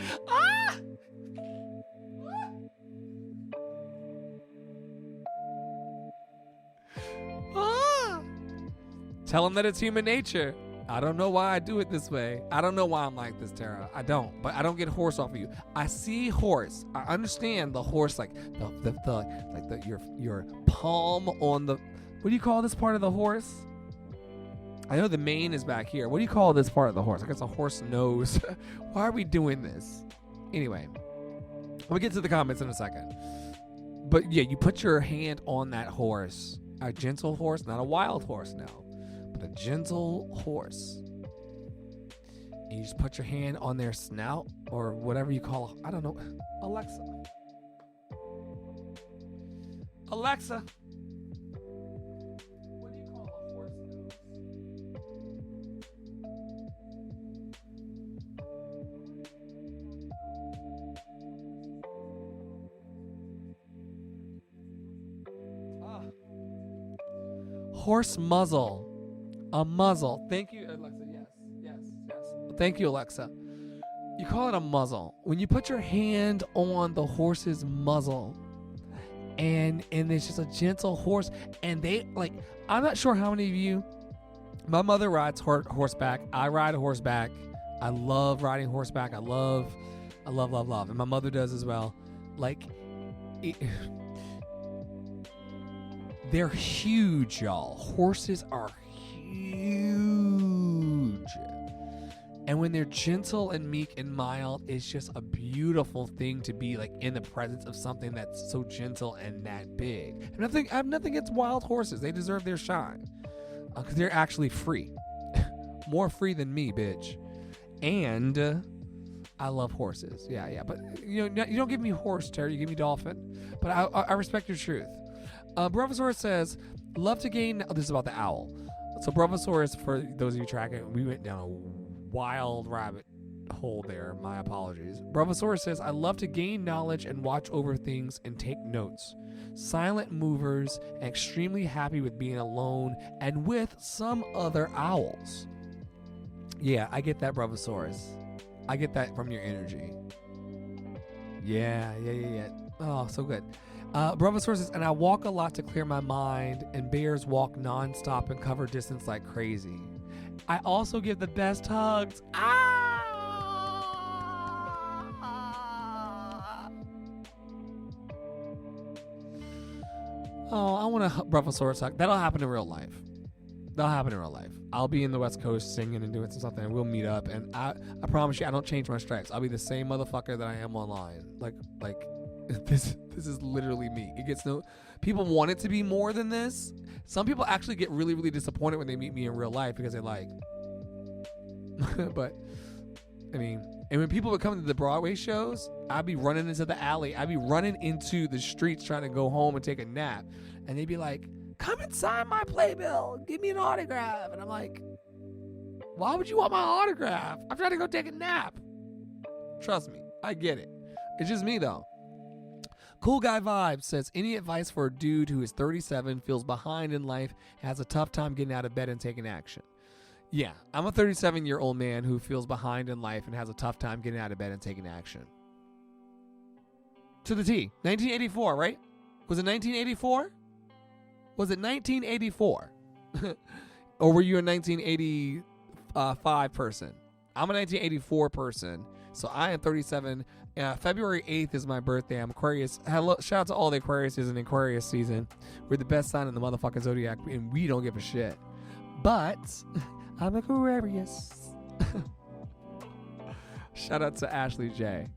Tell him that it's human nature. I don't know why I do it this way. I don't know why I'm like this, Tara. I don't. But I don't get horse off of you. I see horse. I understand the horse, like your palm on the. What do you call this part of the horse? I know the mane is back here. What do you call this part of the horse? I guess a horse nose. Why are we doing this? Anyway, we'll get to the comments in a second. But yeah, you put your hand on that horse. A gentle horse, not a wild horse now, but a gentle horse. And you just put your hand on their snout or whatever you call it. I don't know. Alexa. What do you call a horse nose? Horse muzzle. A muzzle. Thank you, Alexa. Yes. Thank you, Alexa. You call it a muzzle. When you put your hand on the horse's muzzle, and it's just a gentle horse, and they like, I'm not sure how many of you, my mother rides horseback. I ride horseback. I love riding horseback. I love, and my mother does as well. Like, they're huge, y'all. Horses are huge. And when they're gentle and meek and mild, it's just a beautiful thing to be like in the presence of something that's so gentle and that big. And I have nothing against wild horses. They deserve their shine. Because they're actually free. More free than me, bitch. And I love horses. Yeah. But you don't give me horse, Terry. You give me dolphin. But I respect your truth. Bravosaurus says, love to gain... Oh, this is about the owl. So Bravosaurus, for those of you tracking, we went down a wild rabbit hole there. My apologies. Bravosaurus says, I love to gain knowledge and watch over things and take notes. Silent movers, and extremely happy with being alone and with some other owls. Yeah, I get that, Bravosaurus. I get that from your energy. Yeah. Oh, so good. Bravosaurus says, and I walk a lot to clear my mind, and bears walk nonstop and cover distance like crazy. I also give the best hugs. Oh, I want a Bravosaurus hug. That'll happen in real life. I'll be in the West Coast singing and doing something, and we'll meet up. And I promise you, I don't change my stripes. I'll be the same motherfucker that I am online. Like this is literally me. It gets no. People want it to be more than this. Some people actually get really, really disappointed when they meet me in real life because they like. But I mean, and when people would come to the Broadway shows, I'd be running into the alley. I'd be running into the streets trying to go home and take a nap, and they'd be like, come and sign my playbill. Give me an autograph. And I'm like, why would you want my autograph? I'm trying to go take a nap. Trust me, I get it. It's just me, though. Cool Guy Vibes says, any advice for a dude who is 37, feels behind in life, has a tough time getting out of bed and taking action? Yeah, I'm a 37-year-old man who feels behind in life and has a tough time getting out of bed and taking action. To the T. 1984, right? Was it 1984? Was it 1984? Or were you a 1985 person? I'm a 1984 person. So I am 37. February 8th is my birthday. I'm Aquarius. Hello, shout out to all the Aquariuses in Aquarius season. We're the best sign in the motherfucking zodiac, and we don't give a shit. But I'm Aquarius. Shout out to Ashley J.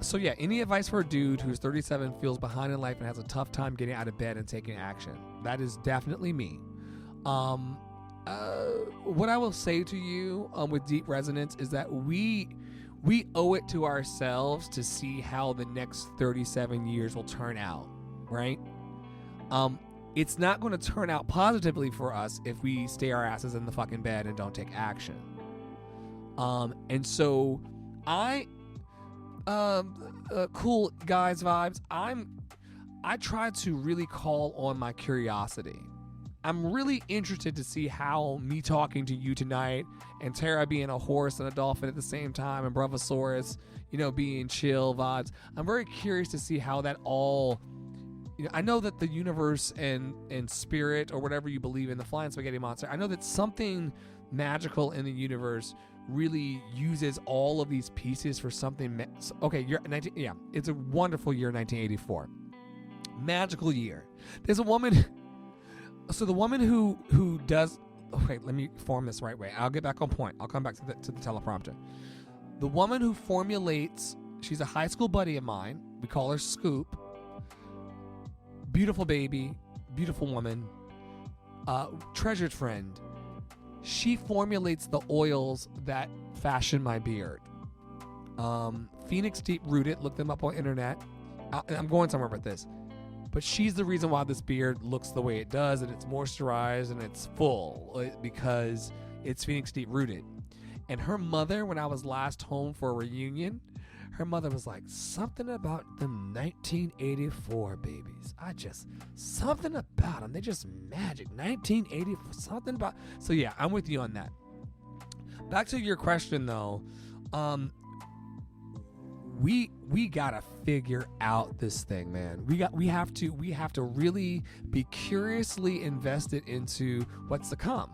So yeah, any advice for a dude who's 37, feels behind in life, and has a tough time getting out of bed and taking action? That is definitely me. What I will say to you with deep resonance is that we owe it to ourselves to see how the next 37 years will turn out, right? It's not going to turn out positively for us if we stay our asses in the fucking bed and don't take action. And so cool guys vibes. I try to really call on my curiosity. I'm really interested to see how me talking to you tonight, and Tara being a horse and a dolphin at the same time, and Bravosaurus, being chill vibes. I'm very curious to see how that all, I know that the universe and spirit, or whatever you believe in, the flying spaghetti monster, I know that something magical in the universe really uses all of these pieces for something. Okay, it's a wonderful year, 1984. Magical year. There's a woman. So the woman who does. Okay, let me form this right way. I'll get back on point. I'll come back to the teleprompter. The woman who formulates. She's a high school buddy of mine. We call her Scoop. Beautiful baby, beautiful woman, treasured friend. She formulates the oils that fashion my beard. Phoenix Deep Rooted, look them up on internet. I'm going somewhere with this. But she's the reason why this beard looks the way it does, and it's moisturized and it's full, because it's Phoenix Deep Rooted. And her mother, when I was last home for a reunion, her mother was like, something about them 1984 babies. Something about them. They just magic. 1984, something about. So yeah, I'm with you on that. back to your question though. We gotta figure out this thing, man. We have to really be curiously invested into what's to come.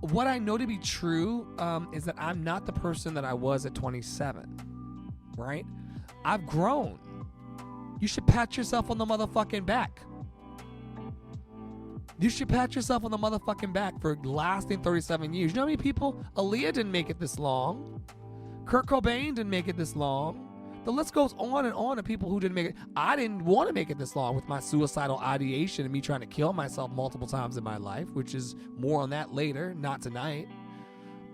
What I know to be true is that I'm not the person that I was at 27, right? I've grown. You should pat yourself on the motherfucking back. You should pat yourself on the motherfucking back for lasting 37 years. You know how many people? Aaliyah didn't make it this long. Kurt Cobain didn't make it this long. The list goes on and on of people who didn't make it. I didn't want to make it this long with my suicidal ideation and me trying to kill myself multiple times in my life, which is more on that later, not tonight.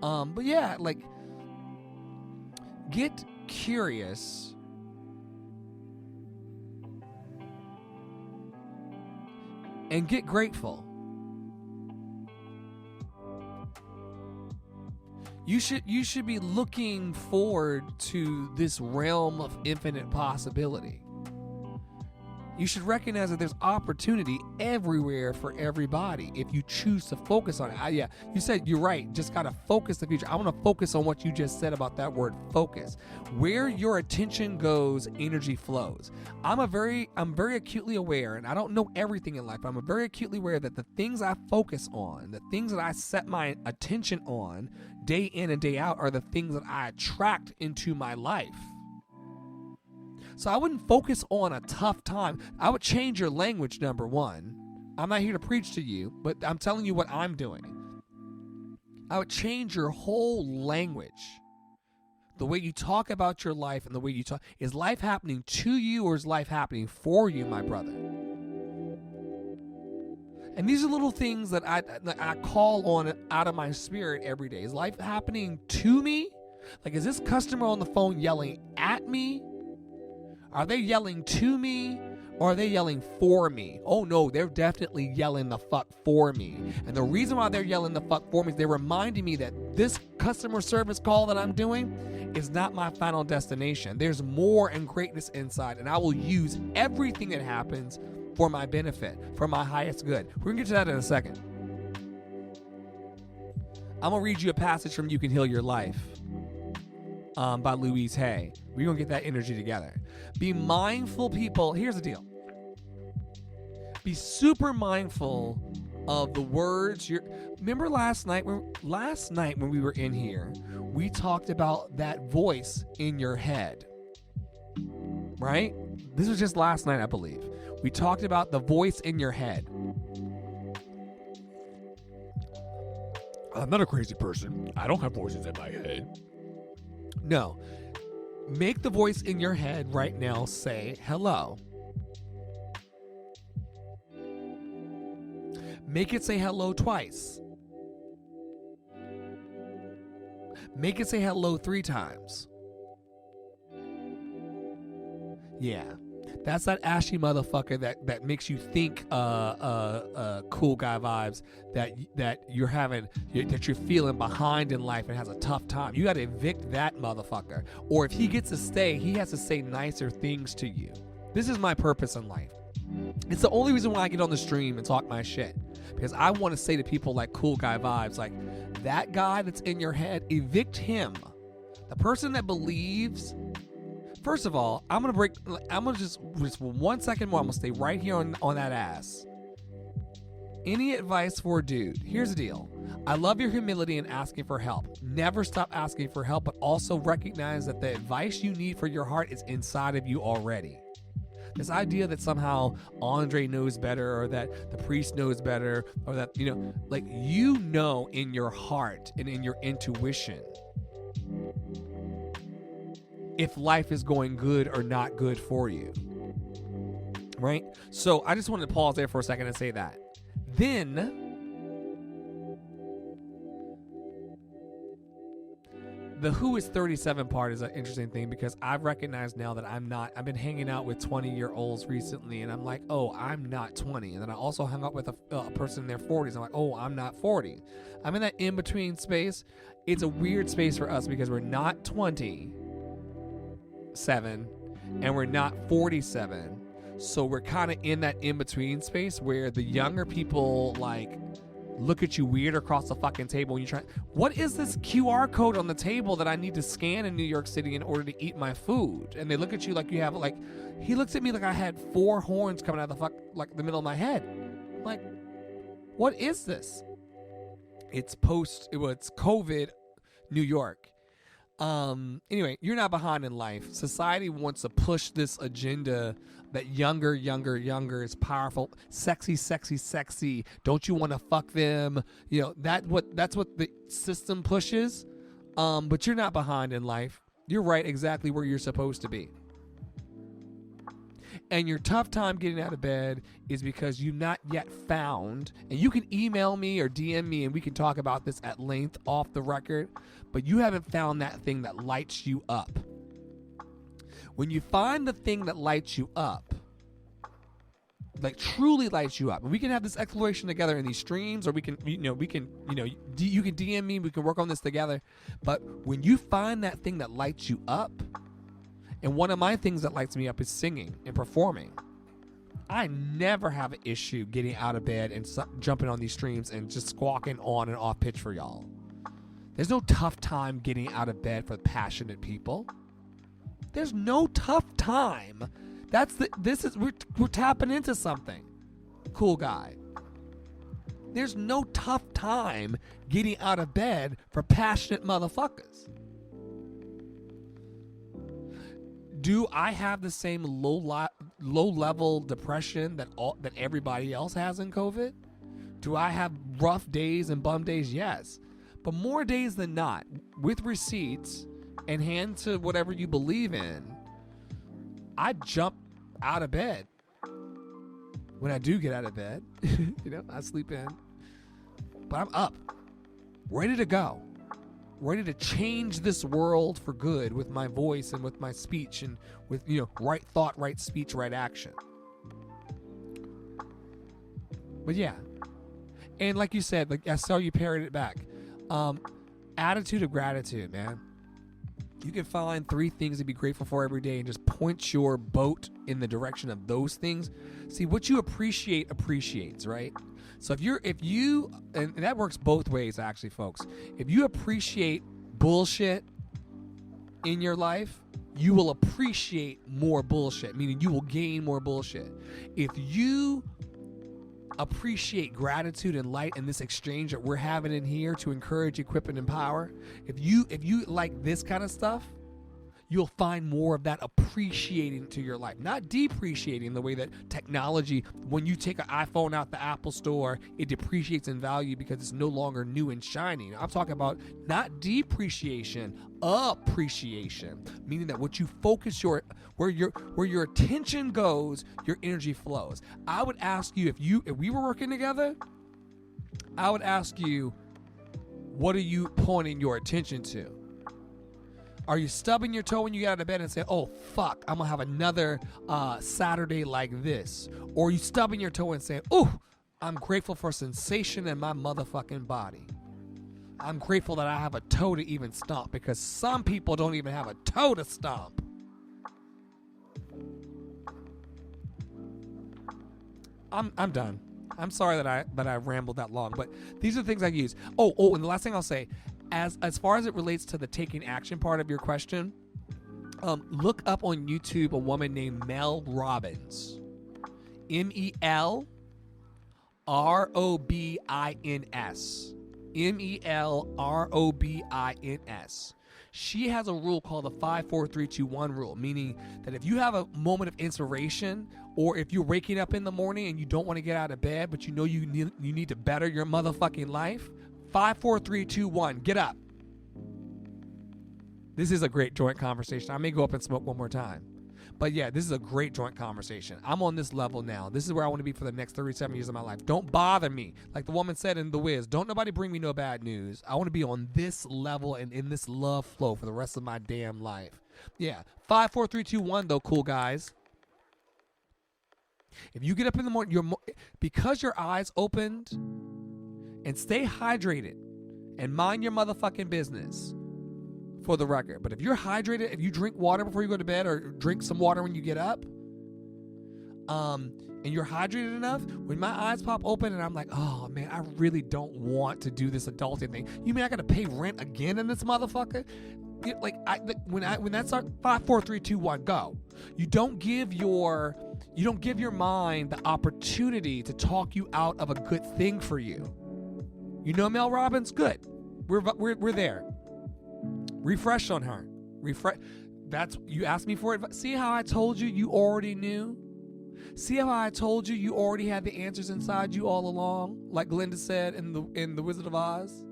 But yeah, like, get curious and get grateful. You should be looking forward to this realm of infinite possibility. You should recognize that there's opportunity everywhere for everybody if you choose to focus on it. Yeah, you said you're right. Just gotta focus the future. I want to focus on what you just said about that word focus. Where your attention goes, energy flows. I'm very acutely aware, and I don't know everything in life, but I'm very acutely aware that the things I focus on, the things that I set my attention on day in and day out are the things that I attract into my life. So I wouldn't focus on a tough time. I would change your language, number one. I'm not here to preach to you, but I'm telling you what I'm doing. I would change your whole language. The way you talk about your life and the way you talk. Is life happening to you or is life happening for you, my brother? And these are little things that I call on out of my spirit every day. Is life happening to me? Like, is this customer on the phone yelling at me? Are they yelling to me or are they yelling for me? Oh no, they're definitely yelling the fuck for me. And the reason why they're yelling the fuck for me is they're reminding me that this customer service call that I'm doing is not my final destination. There's more and greatness inside, and I will use everything that happens for my benefit, for my highest good. We're gonna get to that in a second. I'm gonna read you a passage from You Can Heal Your Life by Louise Hay. We're gonna get that energy together. Be mindful, people. Here's the deal. Be super mindful of the words remember last night when we were in here, we talked about that voice in your head. Right? This was just last night, I believe. We talked about the voice in your head. I'm not a crazy person. I don't have voices in my head. No. Make the voice in your head right now say hello. Make it say hello twice. Make it say hello 3 times. Yeah. That's that ashy motherfucker that makes you think cool guy vibes, that you're having, that you're feeling behind in life and has a tough time. You got to evict that motherfucker. Or if he gets to stay, he has to say nicer things to you. This is my purpose in life. It's the only reason why I get on the stream and talk my shit. Because I want to say to people like cool guy vibes, like, that guy that's in your head, evict him. The person that believes... First of all, I'm gonna just 1 second more. I'm gonna stay right here on that ass. Any advice for a dude? Here's the deal. I love your humility in asking for help. Never stop asking for help, but also recognize that the advice you need for your heart is inside of you already. This idea that somehow Andre knows better, or that the priest knows better, or that, like, in your heart and in your intuition if life is going good or not good for you, right? So I just wanted to pause there for a second and say that. Then, the who is 37 part is an interesting thing, because I've recognized now that I've been hanging out with 20-year-olds recently, and I'm like, oh, I'm not 20. And then I also hung out with a person in their 40s. I'm like, oh, I'm not 40. I'm in that in-between space. It's a weird space for us because we're not 27 and we're not 47. So we're kind of in that in-between space where the younger people, like, look at you weird across the fucking table when you try. What is this QR code on the table that I need to scan in New York City in order to eat my food? And they look at you like you have like, he looks at me like I had 4 horns coming out of the middle of my head. Like, what is this? It's COVID New York. Anyway, you're not behind in life. Society wants to push this agenda that younger is powerful, sexy. Don't you want to fuck them? You know, that's what the system pushes. But you're not behind in life. You're right exactly where you're supposed to be. And your tough time getting out of bed is because you've not yet found, and you can email me or DM me and we can talk about this at length off the record, but you haven't found that thing that lights you up. When you find the thing that lights you up, like truly lights you up, and we can have this exploration together in these streams, or you can DM me, we can work on this together. But when you find that thing that lights you up, and one of my things that lights me up is singing and performing. I never have an issue getting out of bed and jumping on these streams and just squawking on and off pitch for y'all. There's no tough time getting out of bed for passionate people. There's no tough time. We're tapping into something. Cool guy. There's no tough time getting out of bed for passionate motherfuckers. Do I have the same low level depression that everybody else has in COVID? Do I have rough days and bum days? Yes. But more days than not, with receipts and hand to whatever you believe in, I jump out of bed. When I do get out of bed, I sleep in. But I'm up, ready to go. Ready to change this world for good with my voice and with my speech and with, right thought, right speech, right action. But yeah. And like you said, like I saw you parrot it back. Attitude of gratitude, man. You can find 3 things to be grateful for every day and just point your boat in the direction of those things. See, what you appreciate appreciates, right? So if you, and that works both ways actually, folks. If you appreciate bullshit in your life, you will appreciate more bullshit, meaning you will gain more bullshit. If you appreciate gratitude and light and this exchange that we're having in here to encourage, equip, and empower, if you like this kind of stuff, you'll find more of that appreciating to your life, not depreciating the way that technology, when you take an iPhone out the Apple store, it depreciates in value because it's no longer new and shiny. I'm talking about not depreciation, appreciation, meaning that what you focus where your attention goes, your energy flows. I would ask you, if we were working together, I would ask you, what are you pointing your attention to? Are you stubbing your toe when you get out of bed and say, oh, fuck, I'm going to have another Saturday like this? Or are you stubbing your toe and saying, oh, I'm grateful for sensation in my motherfucking body. I'm grateful that I have a toe to even stomp, because some people don't even have a toe to stomp. I'm done. I'm sorry that I rambled that long, but these are the things I use. Oh, and the last thing I'll say, as far as it relates to the taking action part of your question, look up on YouTube a woman named Mel Robbins. MELROBINS. MELROBINS. She has a rule called the 5-4-3-2-1 rule, meaning that if you have a moment of inspiration, or if you're waking up in the morning and you don't want to get out of bed, but you know you need to better your motherfucking life, 5-4-3-2-1, get up. This is a great joint conversation. I may go up and smoke one more time. But yeah, this is a great joint conversation. I'm on this level now. This is where I want to be for the next 37 years of my life. Don't bother me. Like the woman said in The Wiz, don't nobody bring me no bad news. I want to be on this level and in this love flow for the rest of my damn life. Yeah, 5-4-3-2-1 though, cool guys. If you get up in the morning, because your eyes opened, and stay hydrated and mind your motherfucking business, for the record. But if you're hydrated, if you drink water before you go to bed or drink some water when you get up, and you're hydrated enough, when my eyes pop open and I'm like, oh man, I really don't want to do this adulting thing. You mean I gotta pay rent again in this motherfucker? When that starts, 5, 4, 3, 2, 1, go. You don't give your mind the opportunity to talk you out of a good thing for you. You know Mel Robbins? Good. We're there. Refresh on her. That's, you asked me for it. See how I told you you already knew? See how I told you you already had the answers inside you all along? Like Glinda said in the Wizard of Oz?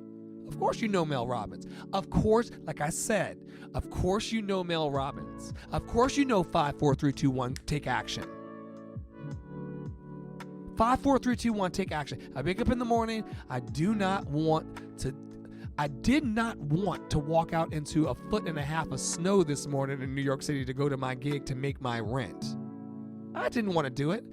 Of course you know Mel Robbins. Of course, like I said, of course you know Mel Robbins. Of course you know 5, 4, 3, 2, 1, take action. 5, 4, 3, 2, 1, take action. I wake up in the morning. I did not want to walk out into 1.5 feet of snow this morning in New York City to go to my gig to make my rent. I didn't want to do it.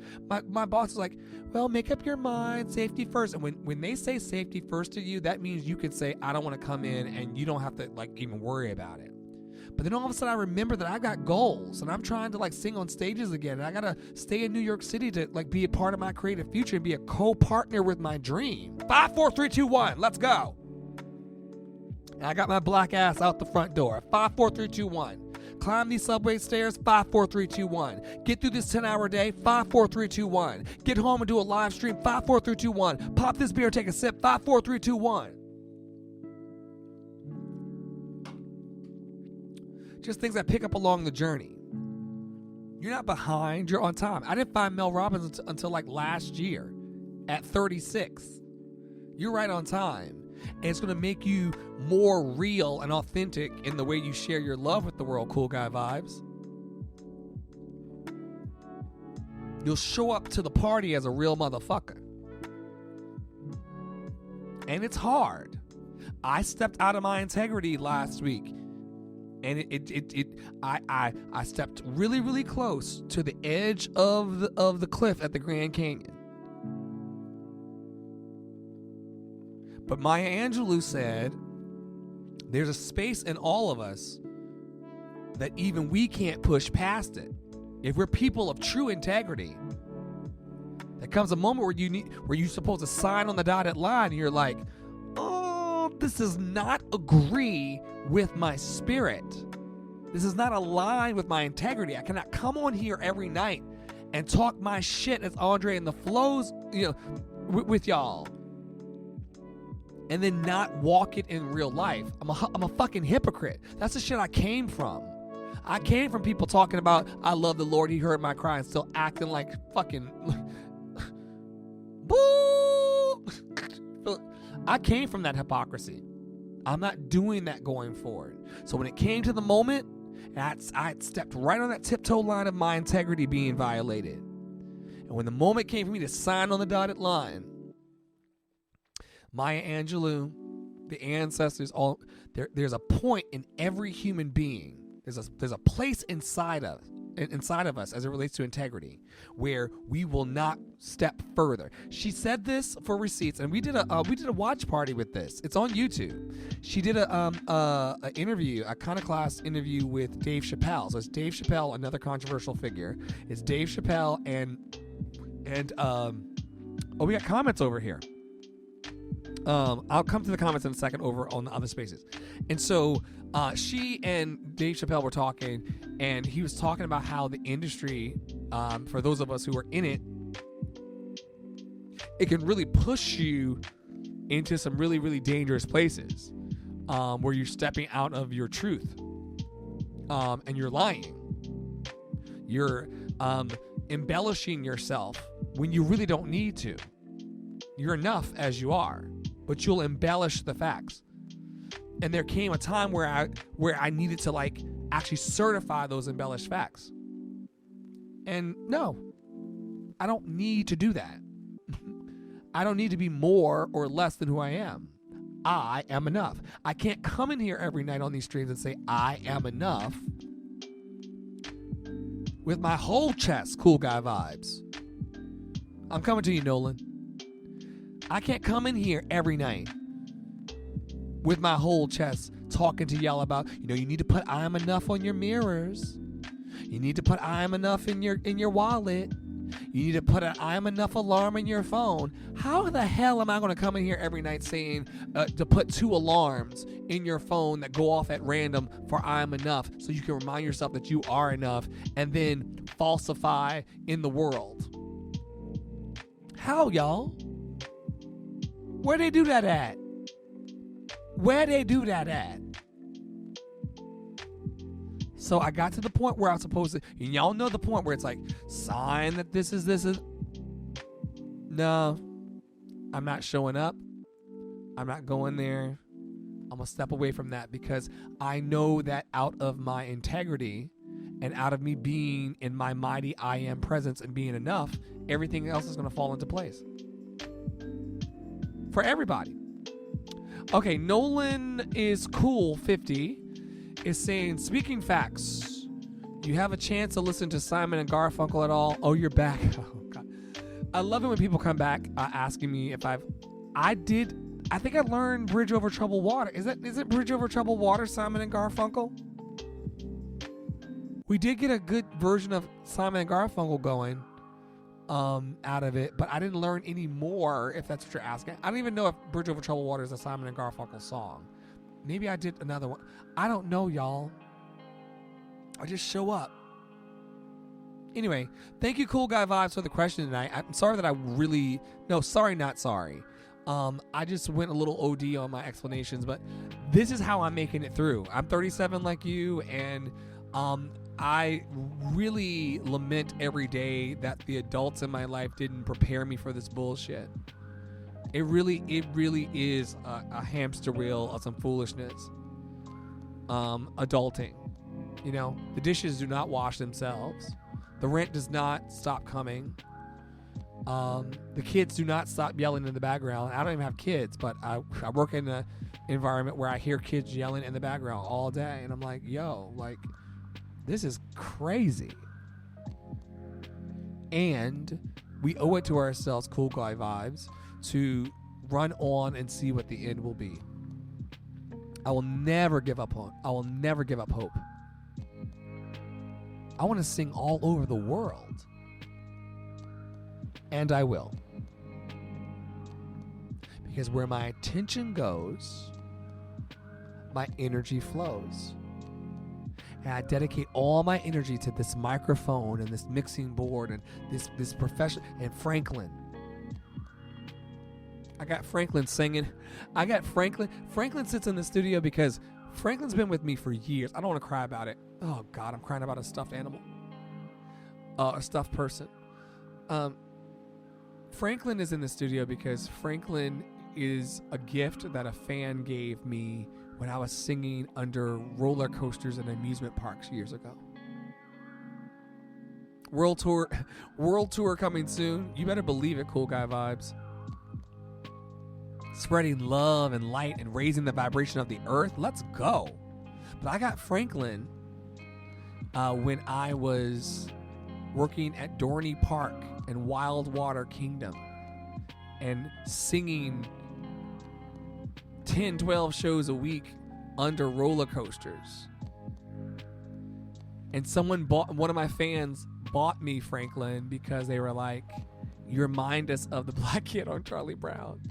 My boss is like, well, make up your mind, safety first. And when they say safety first to you, that means you can say, I don't want to come in, and you don't have to even worry about it. But then all of a sudden I remember that I got goals and I'm trying to sing on stages again. And I got to stay in New York City to be a part of my creative future and be a co-partner with my dream. 5, 4, 3, 2, 1, let's go. And I got my black ass out the front door. 5, 4, 3, 2, 1. Climb these subway stairs. 5, 4, 3, 2, 1. Get through this 10-hour day. 5, 4, 3, 2, 1. Get home and do a live stream. 5, 4, 3, 2, 1. Pop this beer, take a sip. 5, 4, 3, 2, 1. Just things I pick up along the journey. You're not behind. You're on time. I didn't find Mel Robbins until last year at 36. You're right on time. And it's going to make you more real and authentic in the way you share your love with the world, Cool Guy Vibes. You'll show up to the party as a real motherfucker. And it's hard. I stepped out of my integrity last week. And I stepped really, really close to the edge of the cliff at the Grand Canyon. But Maya Angelou said, there's a space in all of us that even we can't push past it. If we're people of true integrity, there comes a moment where you're supposed to sign on the dotted line and you're like, oh, this does not agree with my spirit. This is not aligned with my integrity. I cannot come on here every night and talk my shit as Andre and the Flows, with y'all. And then not walk it in real life. I'm a fucking hypocrite. That's the shit I came from. I came from people talking about, I love the Lord, he heard my cry, and still acting like fucking boo. I came from that hypocrisy. I'm not doing that going forward. So when it came to the moment, I stepped right on that tiptoe line of my integrity being violated. And when the moment came for me to sign on the dotted line, Maya Angelou, the ancestors, there's a point in every human being. There's a place inside of us as it relates to integrity where we will not step further. She said this for receipts, and we did a watch party with this. It's on YouTube. She did a interview, a Iconoclast interview with Dave Chappelle. So it's Dave Chappelle, another controversial figure. It's Dave Chappelle and we got comments over here. I'll come to the comments in a second over on the other spaces. And so she and Dave Chappelle were talking, and he was talking about how the industry, for those of us who are in it, it can really push you into some really, really dangerous places where you're stepping out of your truth and you're lying. You're embellishing yourself when you really don't need to. You're enough as you are, but you'll embellish the facts. And there came a time where I needed to actually certify those embellished facts. And no, I don't need to do that. I don't need to be more or less than who I am. I am enough. I can't come in here every night on these streams and say I am enough with my whole chest, Cool Guy Vibes. I'm coming to you, Nolan. I can't come in here every night with my whole chest talking to y'all about, you need to put I am enough on your mirrors. You need to put I am enough in your wallet. You need to put an I'm enough alarm in your phone. How the hell am I going to come in here every night saying to put 2 alarms in your phone that go off at random for I'm enough so you can remind yourself that you are enough and then falsify in the world? How, y'all? Where they do that at? Where they do that at? So I got to the point where I was supposed to, and y'all know the point where it's like, sign that this is. No, I'm not showing up. I'm not going there. I'm going to step away from that because I know that out of my integrity and out of me being in my mighty I am presence and being enough, everything else is going to fall into place. For everybody. Okay, Nolan is cool 50 is saying, speaking facts, you have a chance to listen to Simon and Garfunkel at all? Oh, you're back. Oh, God. I love it when people come back asking me if I think I learned Bridge Over Troubled Water. Is it Bridge Over Troubled Water, Simon and Garfunkel? We did get a good version of Simon and Garfunkel going out of it, but I didn't learn any more, if that's what you're asking. I don't even know if Bridge Over Troubled Water is a Simon and Garfunkel song. Maybe I did another one. I don't know, y'all. I just show up. Anyway, thank you, Cool Guy Vibes, for the question tonight. I'm sorry that not sorry. I just went a little OD on my explanations, but this is how I'm making it through. I'm 37 like you, and I really lament every day that the adults in my life didn't prepare me for this bullshit. It really is a hamster wheel of some foolishness. Adulting. You know, the dishes do not wash themselves. The rent does not stop coming. The kids do not stop yelling in the background. I don't even have kids, but I work in an environment where I hear kids yelling in the background all day. And I'm like, yo, like, this is crazy. And we owe it to ourselves, Cool Guy Vibes, to run on and see what the end will be. I will never give up hope. I will never give up hope. I want to sing all over the world. And I will. Because where my attention goes, my energy flows. And I dedicate all my energy to this microphone and this mixing board and this profession and Franklin. I got Franklin singing. Franklin sits in the studio because Franklin's been with me for years. I don't want to cry about it. Oh, God, I'm crying about a stuffed animal. A stuffed person. Franklin is in the studio because Franklin is a gift that a fan gave me when I was singing under roller coasters and amusement parks years ago. World tour coming soon. You better believe it, Cool Guy Vibes. Spreading love and light and raising the vibration of the earth. Let's go. But I got Franklin when I was working at Dorney Park and Wildwater Kingdom and singing 10, 12 shows a week under roller coasters. And one of my fans bought me Franklin because they were like, you remind us of the black kid on Charlie Brown.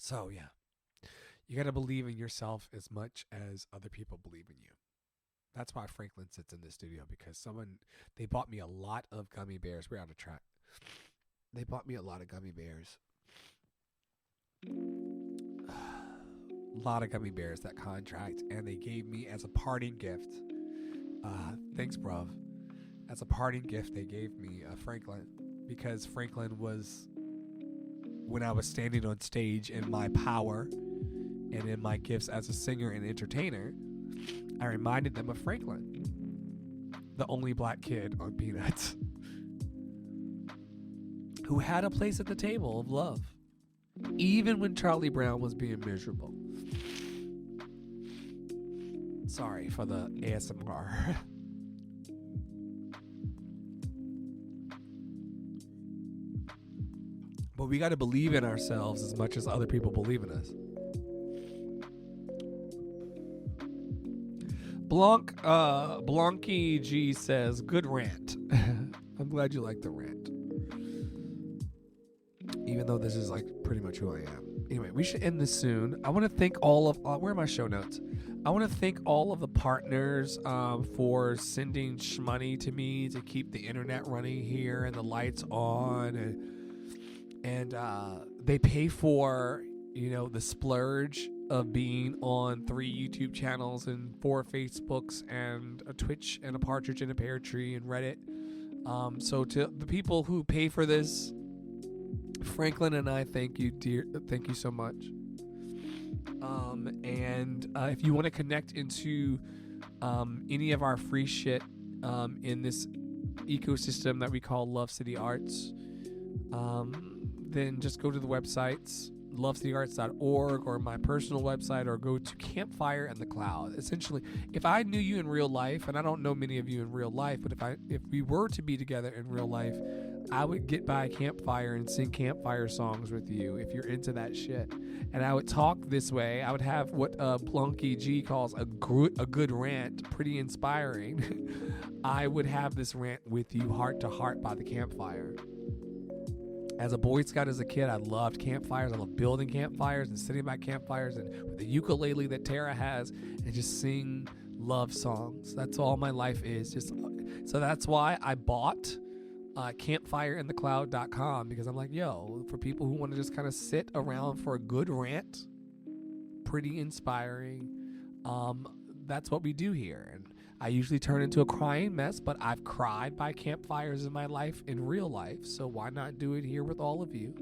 So, yeah. You got to believe in yourself as much as other people believe in you. That's why Franklin sits in the studio, because they bought me a lot of gummy bears. We're out of track. They bought me a lot of gummy bears. A lot of gummy bears, that contract. And they gave me as a parting gift. Thanks, bruv. As a parting gift, they gave me Franklin. Because Franklin was, when I was standing on stage in my power and in my gifts as a singer and entertainer, I reminded them of Franklin, the only black kid on Peanuts, who had a place at the table of love, even when Charlie Brown was being miserable. Sorry for the ASMR. But we got to believe in ourselves as much as other people believe in us. Blanky G says, good rant. I'm glad you like the rant. Even though this is like pretty much who I am. Anyway, we should end this soon. I want to thank all of, where are my show notes? I want to thank all of the partners for sending money to me to keep the internet running here and the lights on. And they pay for, the splurge of being on 3 YouTube channels and 4 Facebooks and a Twitch and a Partridge and a Pear Tree and Reddit. So to the people who pay for this, Franklin and I thank you, dear. Thank you so much. And if you want to connect into any of our free shit in this ecosystem that we call Love City Arts, then just go to the websites, lovecityarts.org, or my personal website, or go to Campfire in the Cloud. Essentially, if I knew you in real life, and I don't know many of you in real life, but if we were to be together in real life, I would get by a campfire and sing campfire songs with you if you're into that shit. And I would talk this way. I would have what Plunky G calls a good rant, pretty inspiring. I would have this rant with you heart to heart by the campfire. As a Boy Scout as a kid, I loved campfires. I loved building campfires and sitting by campfires and with the ukulele that Tara has and just sing love songs. That's all my life is. So that's why I bought campfireinthecloud.com, because I'm like, for people who want to just kind of sit around for a good rant, pretty inspiring, that's what we do here. And I usually turn into a crying mess, but I've cried by campfires in my life, in real life, so why not do it here with all of you,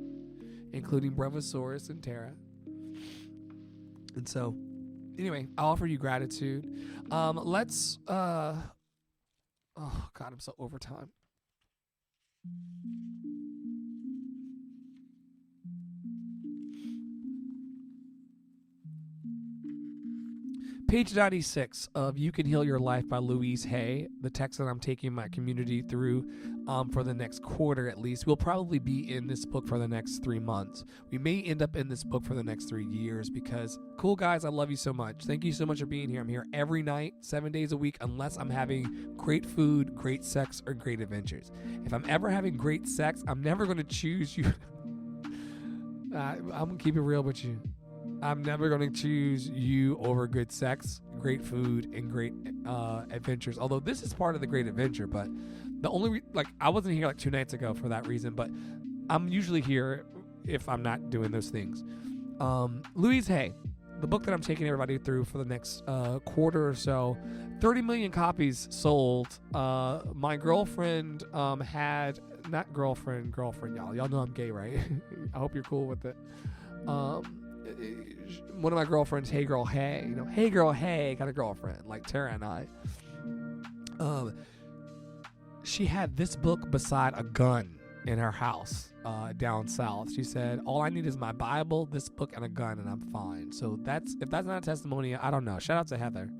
including Brevosaurus and Tara. And so, anyway, I offer you gratitude. Let's, oh God, I'm so over time. Page 96 of You Can Heal Your Life by Louise Hay, the text that I'm taking my community through for the next quarter at least. We'll probably be in this book for the next 3 months. We may end up in this book for the next 3 years because, cool guys, I love you so much. Thank you so much for being here. I'm here every night, 7 days a week, unless I'm having great food, great sex, or great adventures. If I'm ever having great sex, I'm never going to choose you. I'm going to keep it real with you. I'm never going to choose you over good sex, great food, and great adventures. Although this is part of the great adventure, but the only I wasn't here 2 nights ago for that reason, but I'm usually here if I'm not doing those things. Louise Hay, the book that I'm taking everybody through for the next quarter or so, 30 million copies sold. My girlfriend had, not girlfriend, y'all. Y'all know I'm gay, right? I hope you're cool with it. One of my girlfriends, hey girl, hey, hey girl, hey, got a girlfriend like Tara and I. She had this book beside a gun in her house down south. She said, all I need is my Bible, this book, and a gun, and I'm fine. So if that's not a testimony, I don't know. Shout out to Heather.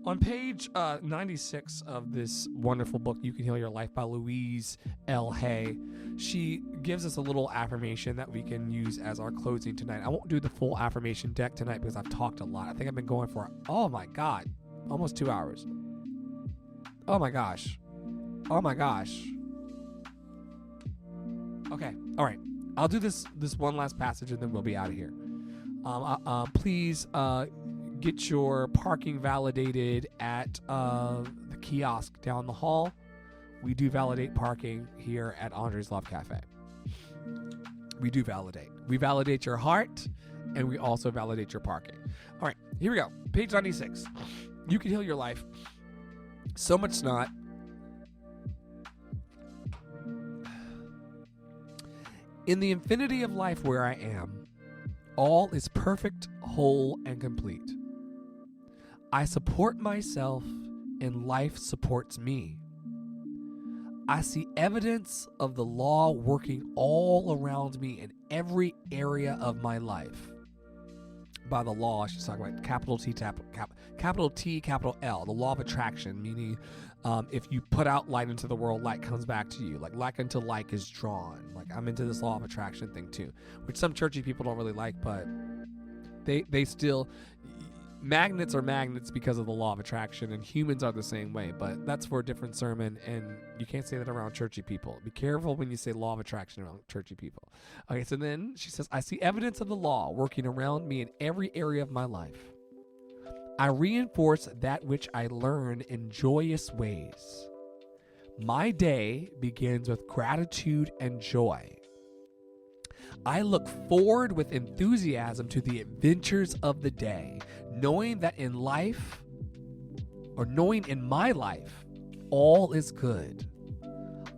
On page 96 of this wonderful book, You Can Heal Your Life by Louise L. Hay, she gives us a little affirmation that we can use as our closing tonight. I won't do the full affirmation deck tonight because I've talked a lot. I think I've been going for, oh my God, almost 2 hours. Oh my gosh. Okay, all right. I'll do this one last passage and then we'll be out of here. Please get your parking validated at the kiosk down the hall. We do validate parking here at Andre's Love Cafe. We do validate. We validate your heart, and we also validate your parking. All right, here we go. Page 96. You can heal your life. So much snot. In the infinity of life where I am, all is perfect, whole, and complete. I support myself, and life supports me. I see evidence of the law working all around me in every area of my life. By the law, she's talking about capital T, capital L, the law of attraction, meaning if you put out light into the world, light comes back to you. Like like unto like is drawn. Like I'm into this law of attraction thing too, which some churchy people don't really like, but they still, magnets are magnets because of the law of attraction, and humans are the same way, but that's for a different sermon, and you can't say that around churchy people. Be careful when you say law of attraction around churchy people. Okay, so then she says, I see evidence of the law working around me in every area of my life. I reinforce that which I learn in joyous ways. My day begins with gratitude and joy. I look forward with enthusiasm to the adventures of the day, knowing that in life, or knowing in my life, all is good.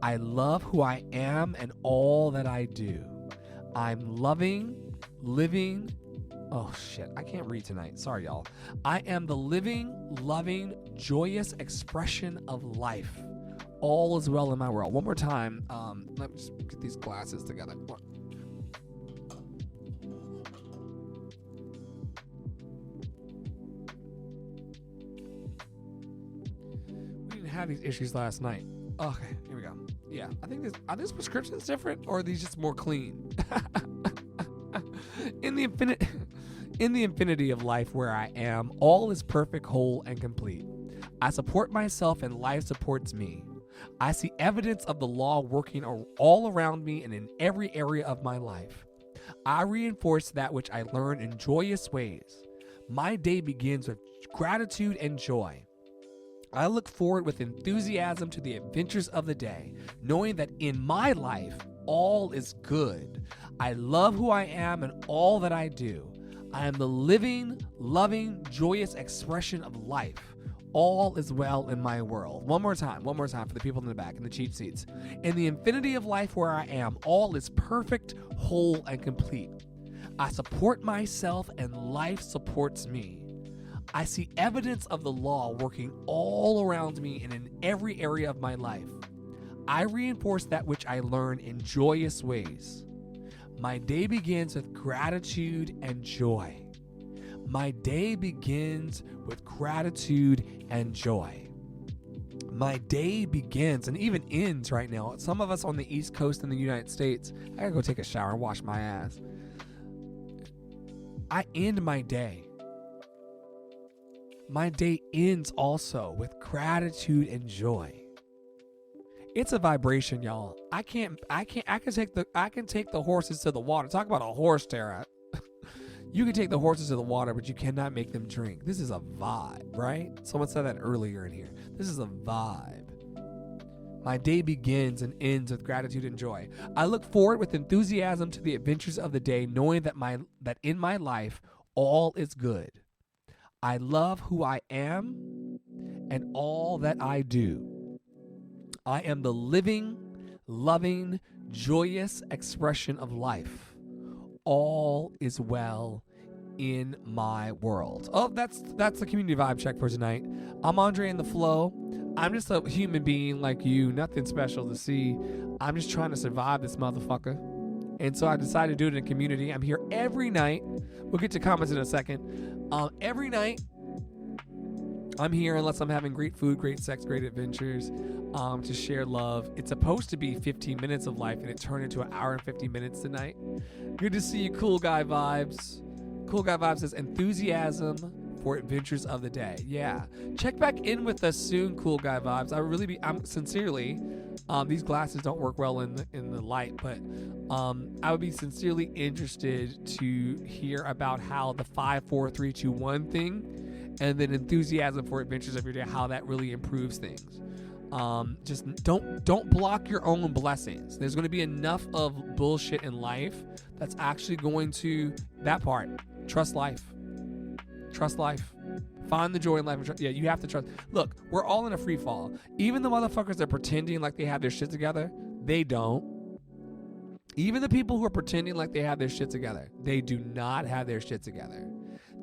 I love who I am and all that I do. I'm living, oh shit, I can't read tonight. Sorry, y'all. I am the living, loving, joyous expression of life. All is well in my world. One more time. Let me just get these glasses together. Had these issues last night. Okay, here we go. Yeah, I think are these prescriptions different, or are these just more clean? In the infinity of life where I am, all is perfect, whole, and complete. I support myself, and life supports me. I see evidence of the law working all around me and in every area of my life. I reinforce that which I learn in joyous ways. My day begins with gratitude and joy. I look forward with enthusiasm to the adventures of the day, knowing that in my life, all is good. I love who I am and all that I do. I am the living, loving, joyous expression of life. All is well in my world. One more time for the people in the back, in the cheap seats. In the infinity of life where I am, all is perfect, whole, and complete. I support myself and life supports me. I see evidence of the law working all around me and in every area of my life. I reinforce that which I learn in joyous ways. My day begins with gratitude and joy. My day begins with gratitude and joy. My day begins and even ends right now. Some of us on the East Coast in the United States, I gotta go take a shower and wash my ass. I end my day. My day ends also with gratitude and joy. It's a vibration, y'all. I can take the horses to the water. Talk about a horse terror. You can take the horses to the water, but you cannot make them drink. This is a vibe, right? Someone said that earlier in here. This is a vibe. My day begins and ends with gratitude and joy. I look forward with enthusiasm to the adventures of the day, knowing that in my life all is good. I love who I am and all that I do. I am the living, loving, joyous expression of life. All is well in my world. Oh, that's the community vibe check for tonight. I'm Andre in the Flow. I'm just a human being like you, nothing special to see. I'm just trying to survive this motherfucker. And so I decided to do it in a community. I'm here every night. We'll get to comments in a second. Every night, I'm here unless I'm having great food, great sex, great adventures, to share love. It's supposed to be 15 minutes of life, and it turned into an hour and 50 minutes tonight. Good to see you, Cool Guy Vibes. Cool Guy Vibes says enthusiasm, for adventures of the day. Yeah. Check back in with us soon, Cool Guy Vibes. I'm sincerely, these glasses don't work well in the light, but I would be sincerely interested to hear about how the 5, 4, 3, 2, 1 thing, and then enthusiasm for adventures of your day, how that really improves things. Just don't block your own blessings. There's going to be enough of bullshit in life that's actually going to, that part, trust life. Trust life. Find the joy in life. Yeah, you have to trust. Look, we're all in a free fall. Even the motherfuckers that are pretending like they have their shit together, they don't. Even the people who are pretending like they have their shit together, they do not have their shit together.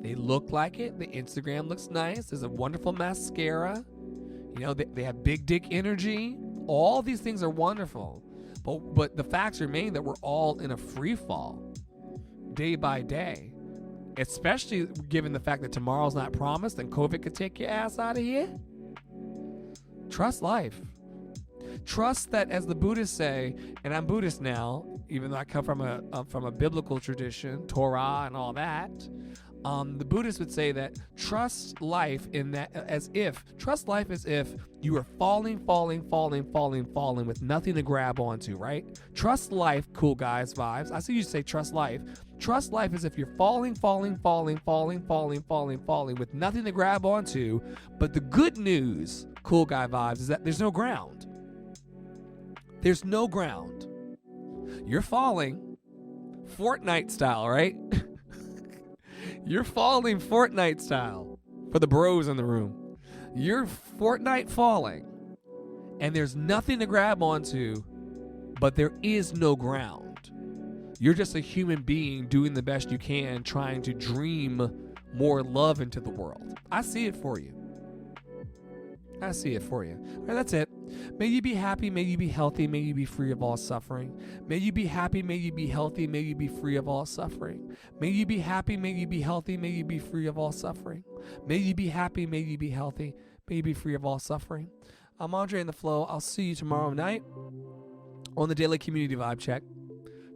They look like it. The Instagram looks nice. There's a wonderful mascara. You know, they have big dick energy. All these things are wonderful. But the facts remain that we're all in a free fall day by day. Especially given the fact that tomorrow's not promised and COVID could take your ass out of here. Trust life. Trust that, as the Buddhists say, and I'm Buddhist now, even though I come from a biblical tradition, Torah and all that. The Buddhists would say that trust life as if you are falling with nothing to grab onto, right? Trust life, cool guys vibes. I see you say trust life. Trust life as if you're falling with nothing to grab onto. But the good news, cool guy vibes, is that there's no ground. There's no ground. You're falling Fortnite style, right? You're falling Fortnite style for the bros in the room. You're Fortnite falling, and there's nothing to grab onto, but there is no ground. You're just a human being doing the best you can, trying to dream more love into the world. I see it for you. I see it for you. All right, that's it. May you be happy. May you be healthy. May you be free of all suffering. May you be happy. May you be healthy. May you be free of all suffering. May you be happy. May you be healthy. May you be free of all suffering. May you be happy. May you be healthy. May you be free of all suffering. I'm Andre in the Flow. I'll see you tomorrow night on the Daily Community Vibe Check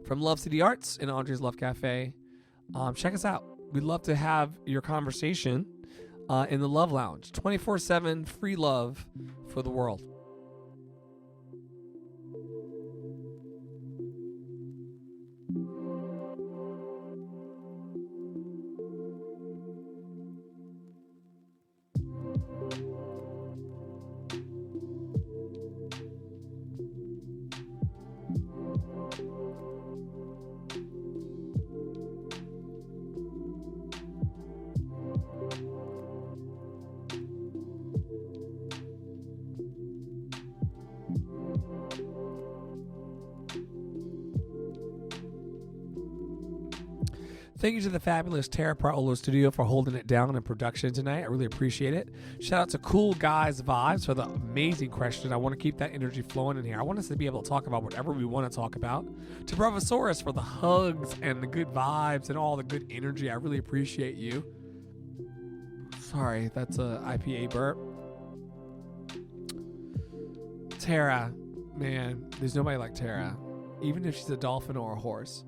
from Love City Arts in Andre's Love Cafe. Check us out. We'd love to have your conversation in the Love Lounge. 24/7 free love for the world. Thank you to the fabulous Tara Paolo Studio for holding it down in production tonight. I really appreciate it. Shout out to Cool Guys Vibes for the amazing question. I want to keep that energy flowing in here. I want us to be able to talk about whatever we want to talk about. To Bravosaurus for the hugs and the good vibes and all the good energy. I really appreciate you. Sorry, that's a IPA burp. Tara, man, there's nobody like Tara, even if she's a dolphin or a horse.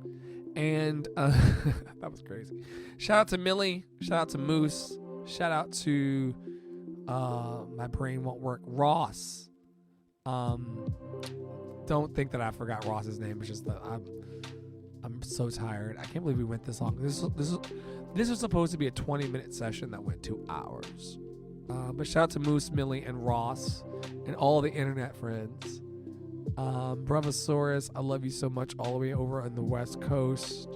And that was crazy. Shout out to Millie. Shout out to Moose. Shout out to my brain won't work. Ross. Don't think that I forgot Ross's name. It's just that I'm so tired. I can't believe we went this long. This was supposed to be a 20-minute session that went 2 hours. But shout out to Moose, Millie, and Ross, and all the internet friends. Bravosaurus, I love you so much, all the way over on the West Coast.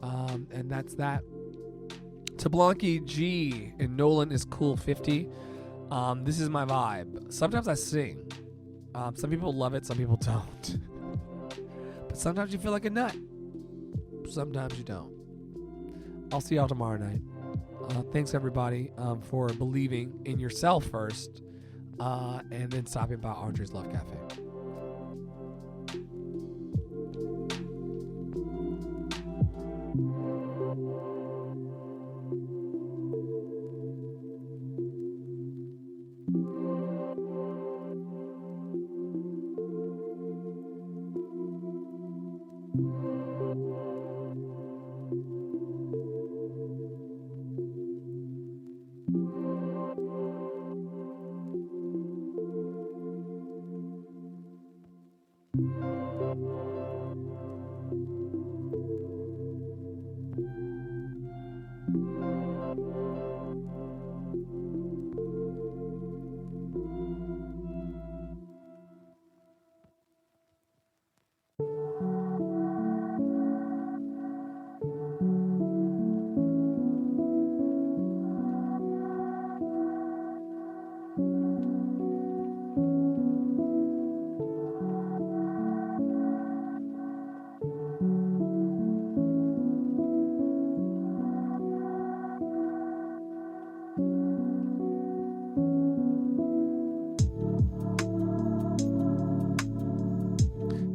And that's that. To Blanky G and Nolan is cool 50. This is my vibe. Sometimes I sing. Some people love it, some people don't. But sometimes you feel like a nut. Sometimes you don't. I'll see y'all tomorrow night. Thanks everybody for believing in yourself first, and then stopping by Andre's Love Cafe.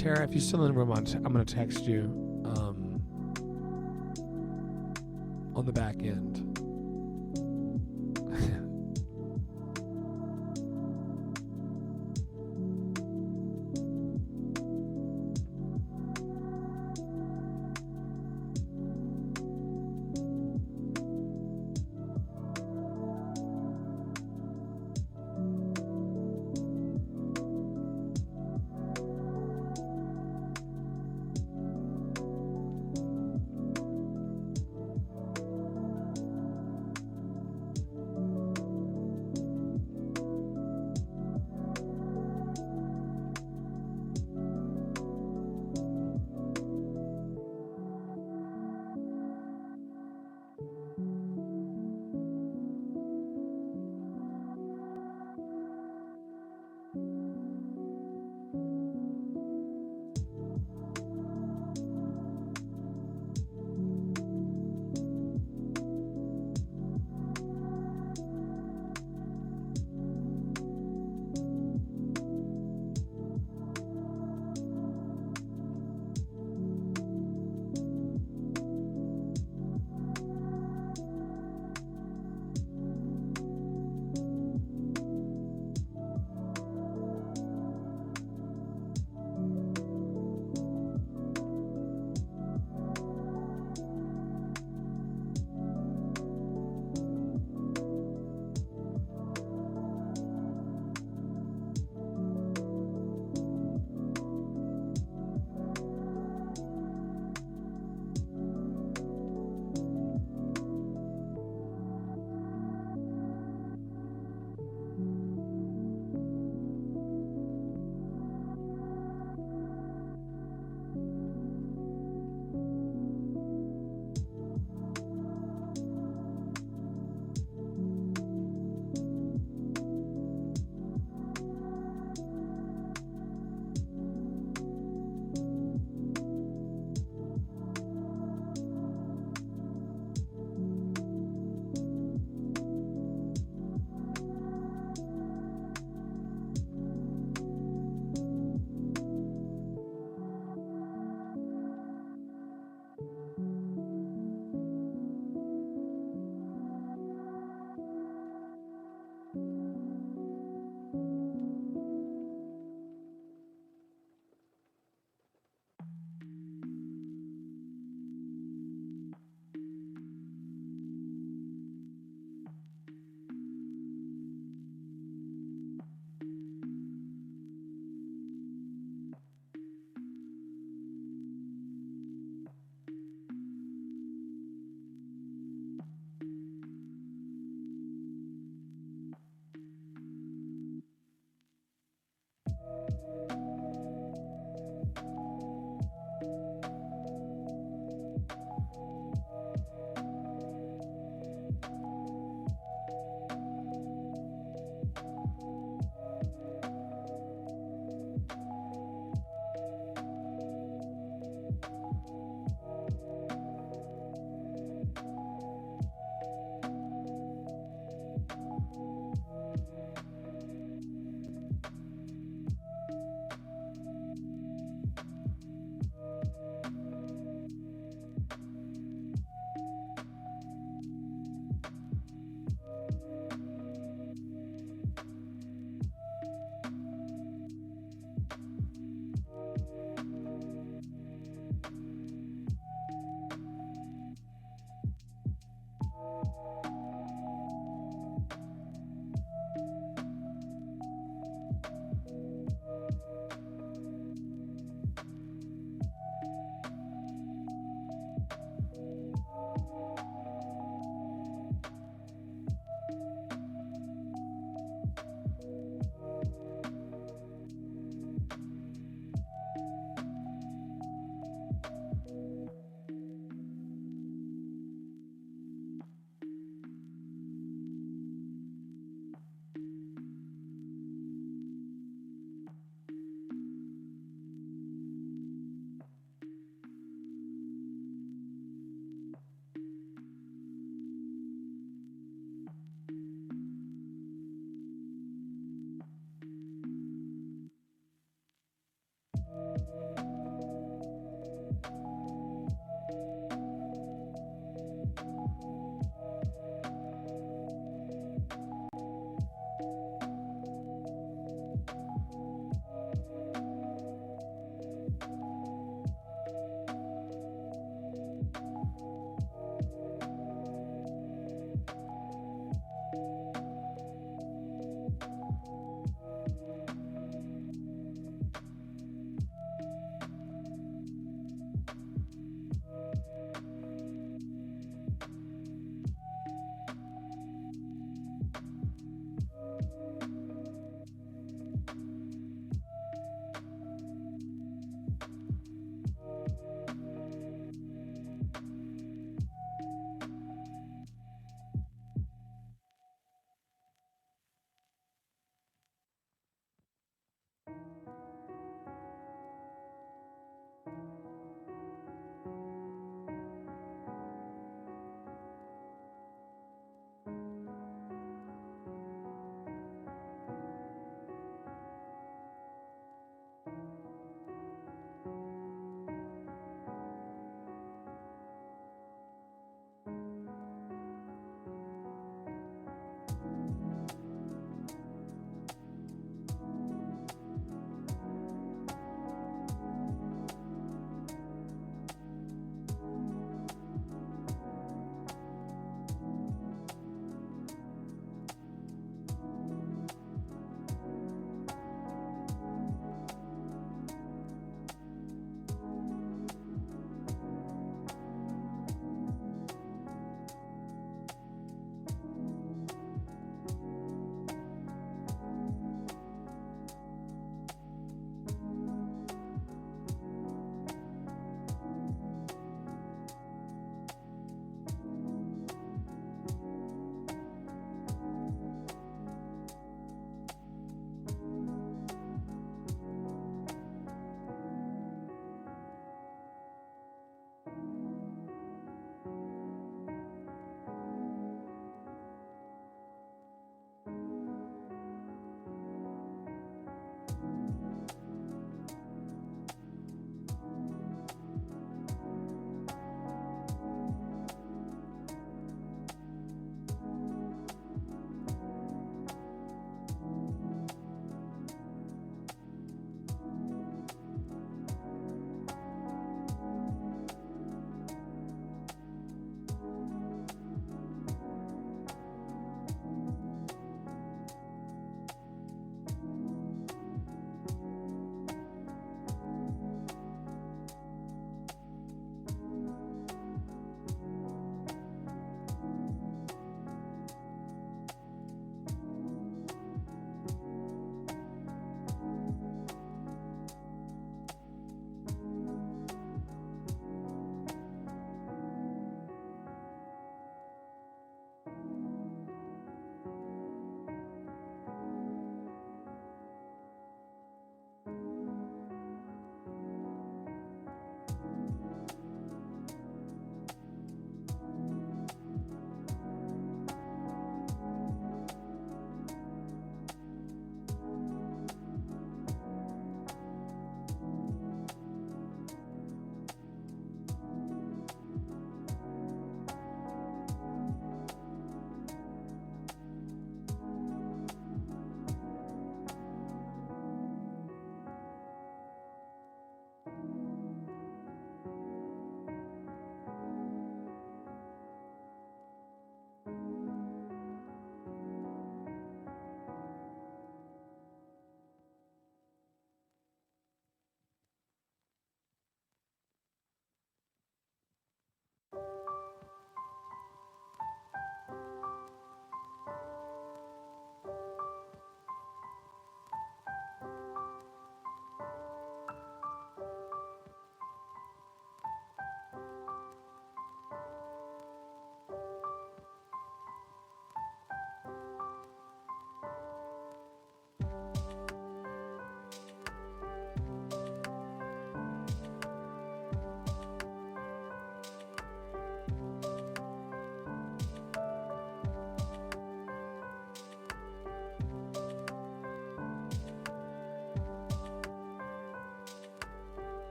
Tara, if you're still in the room, I'm going to text you on the back end.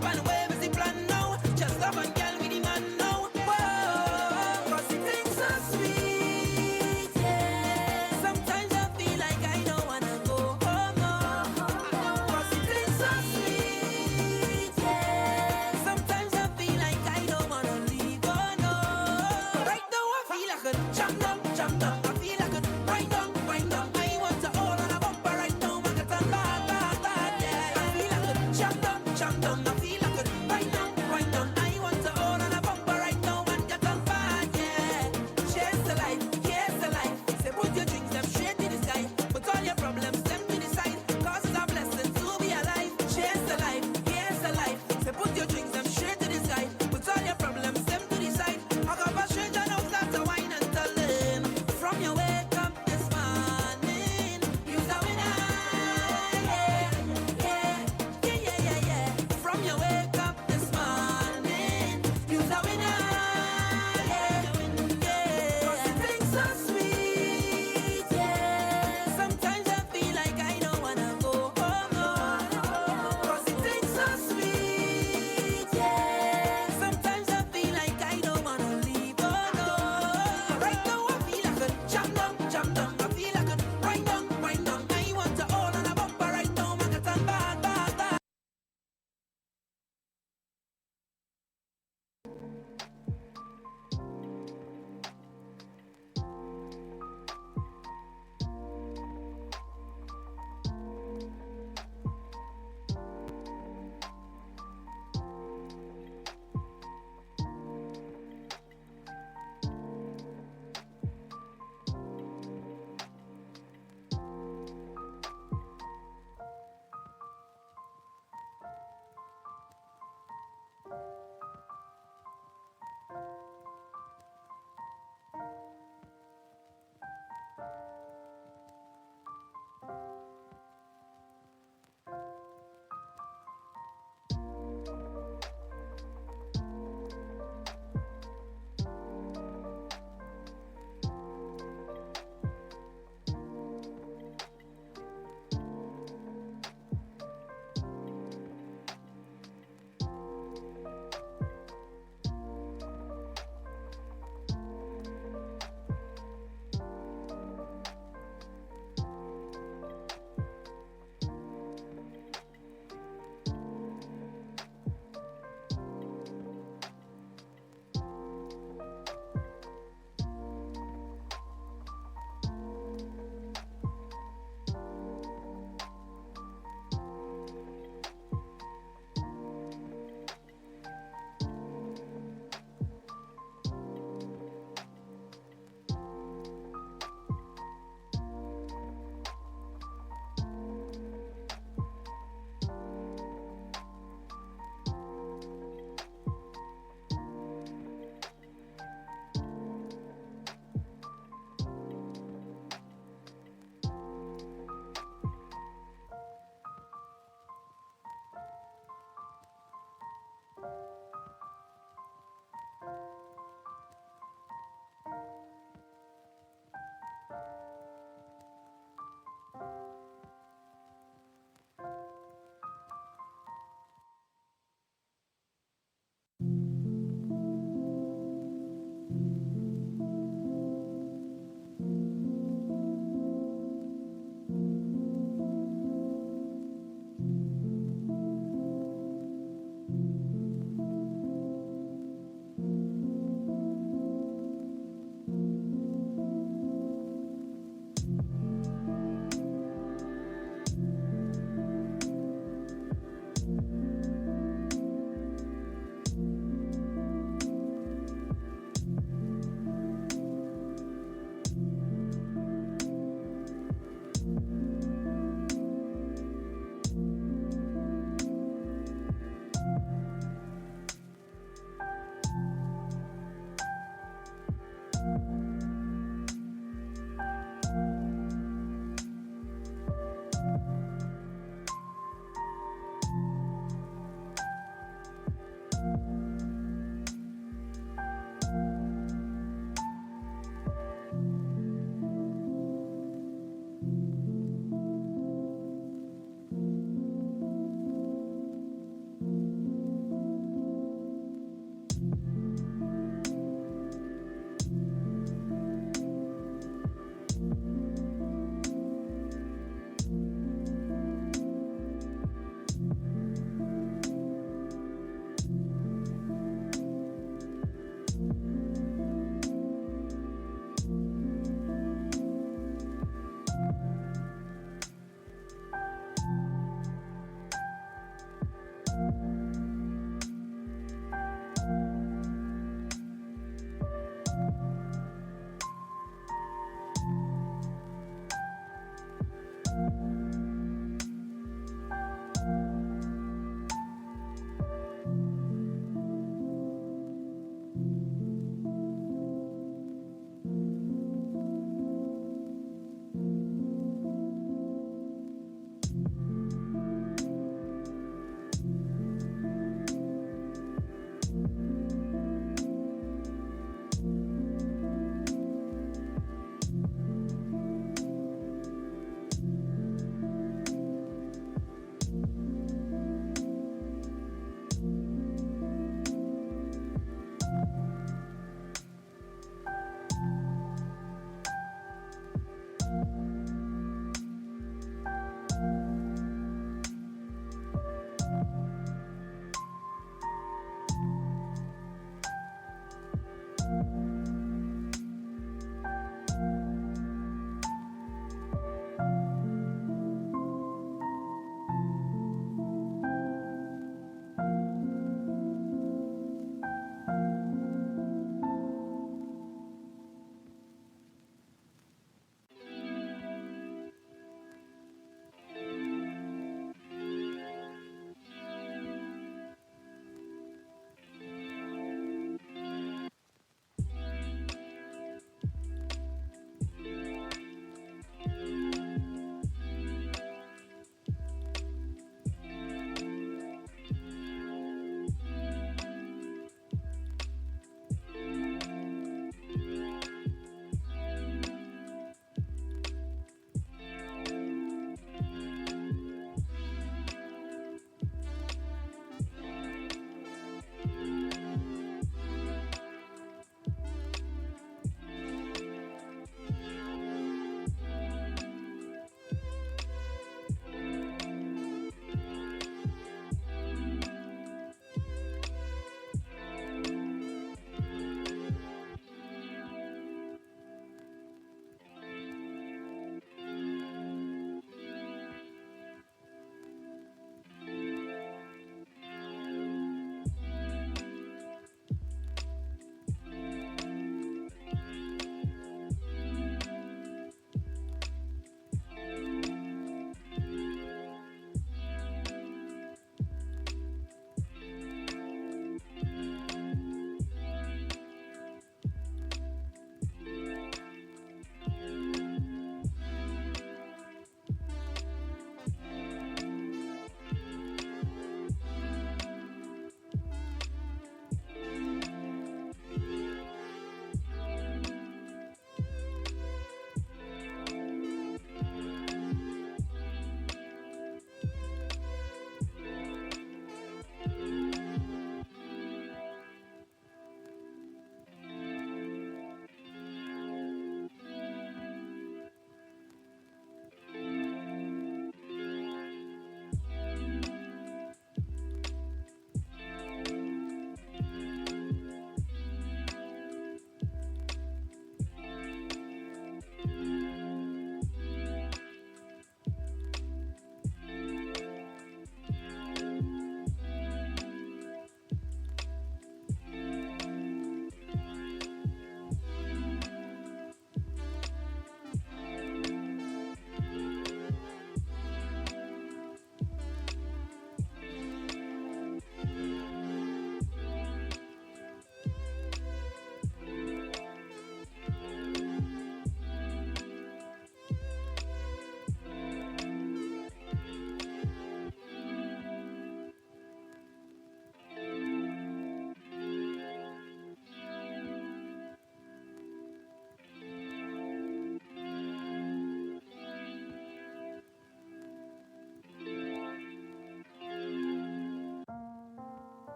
find a way.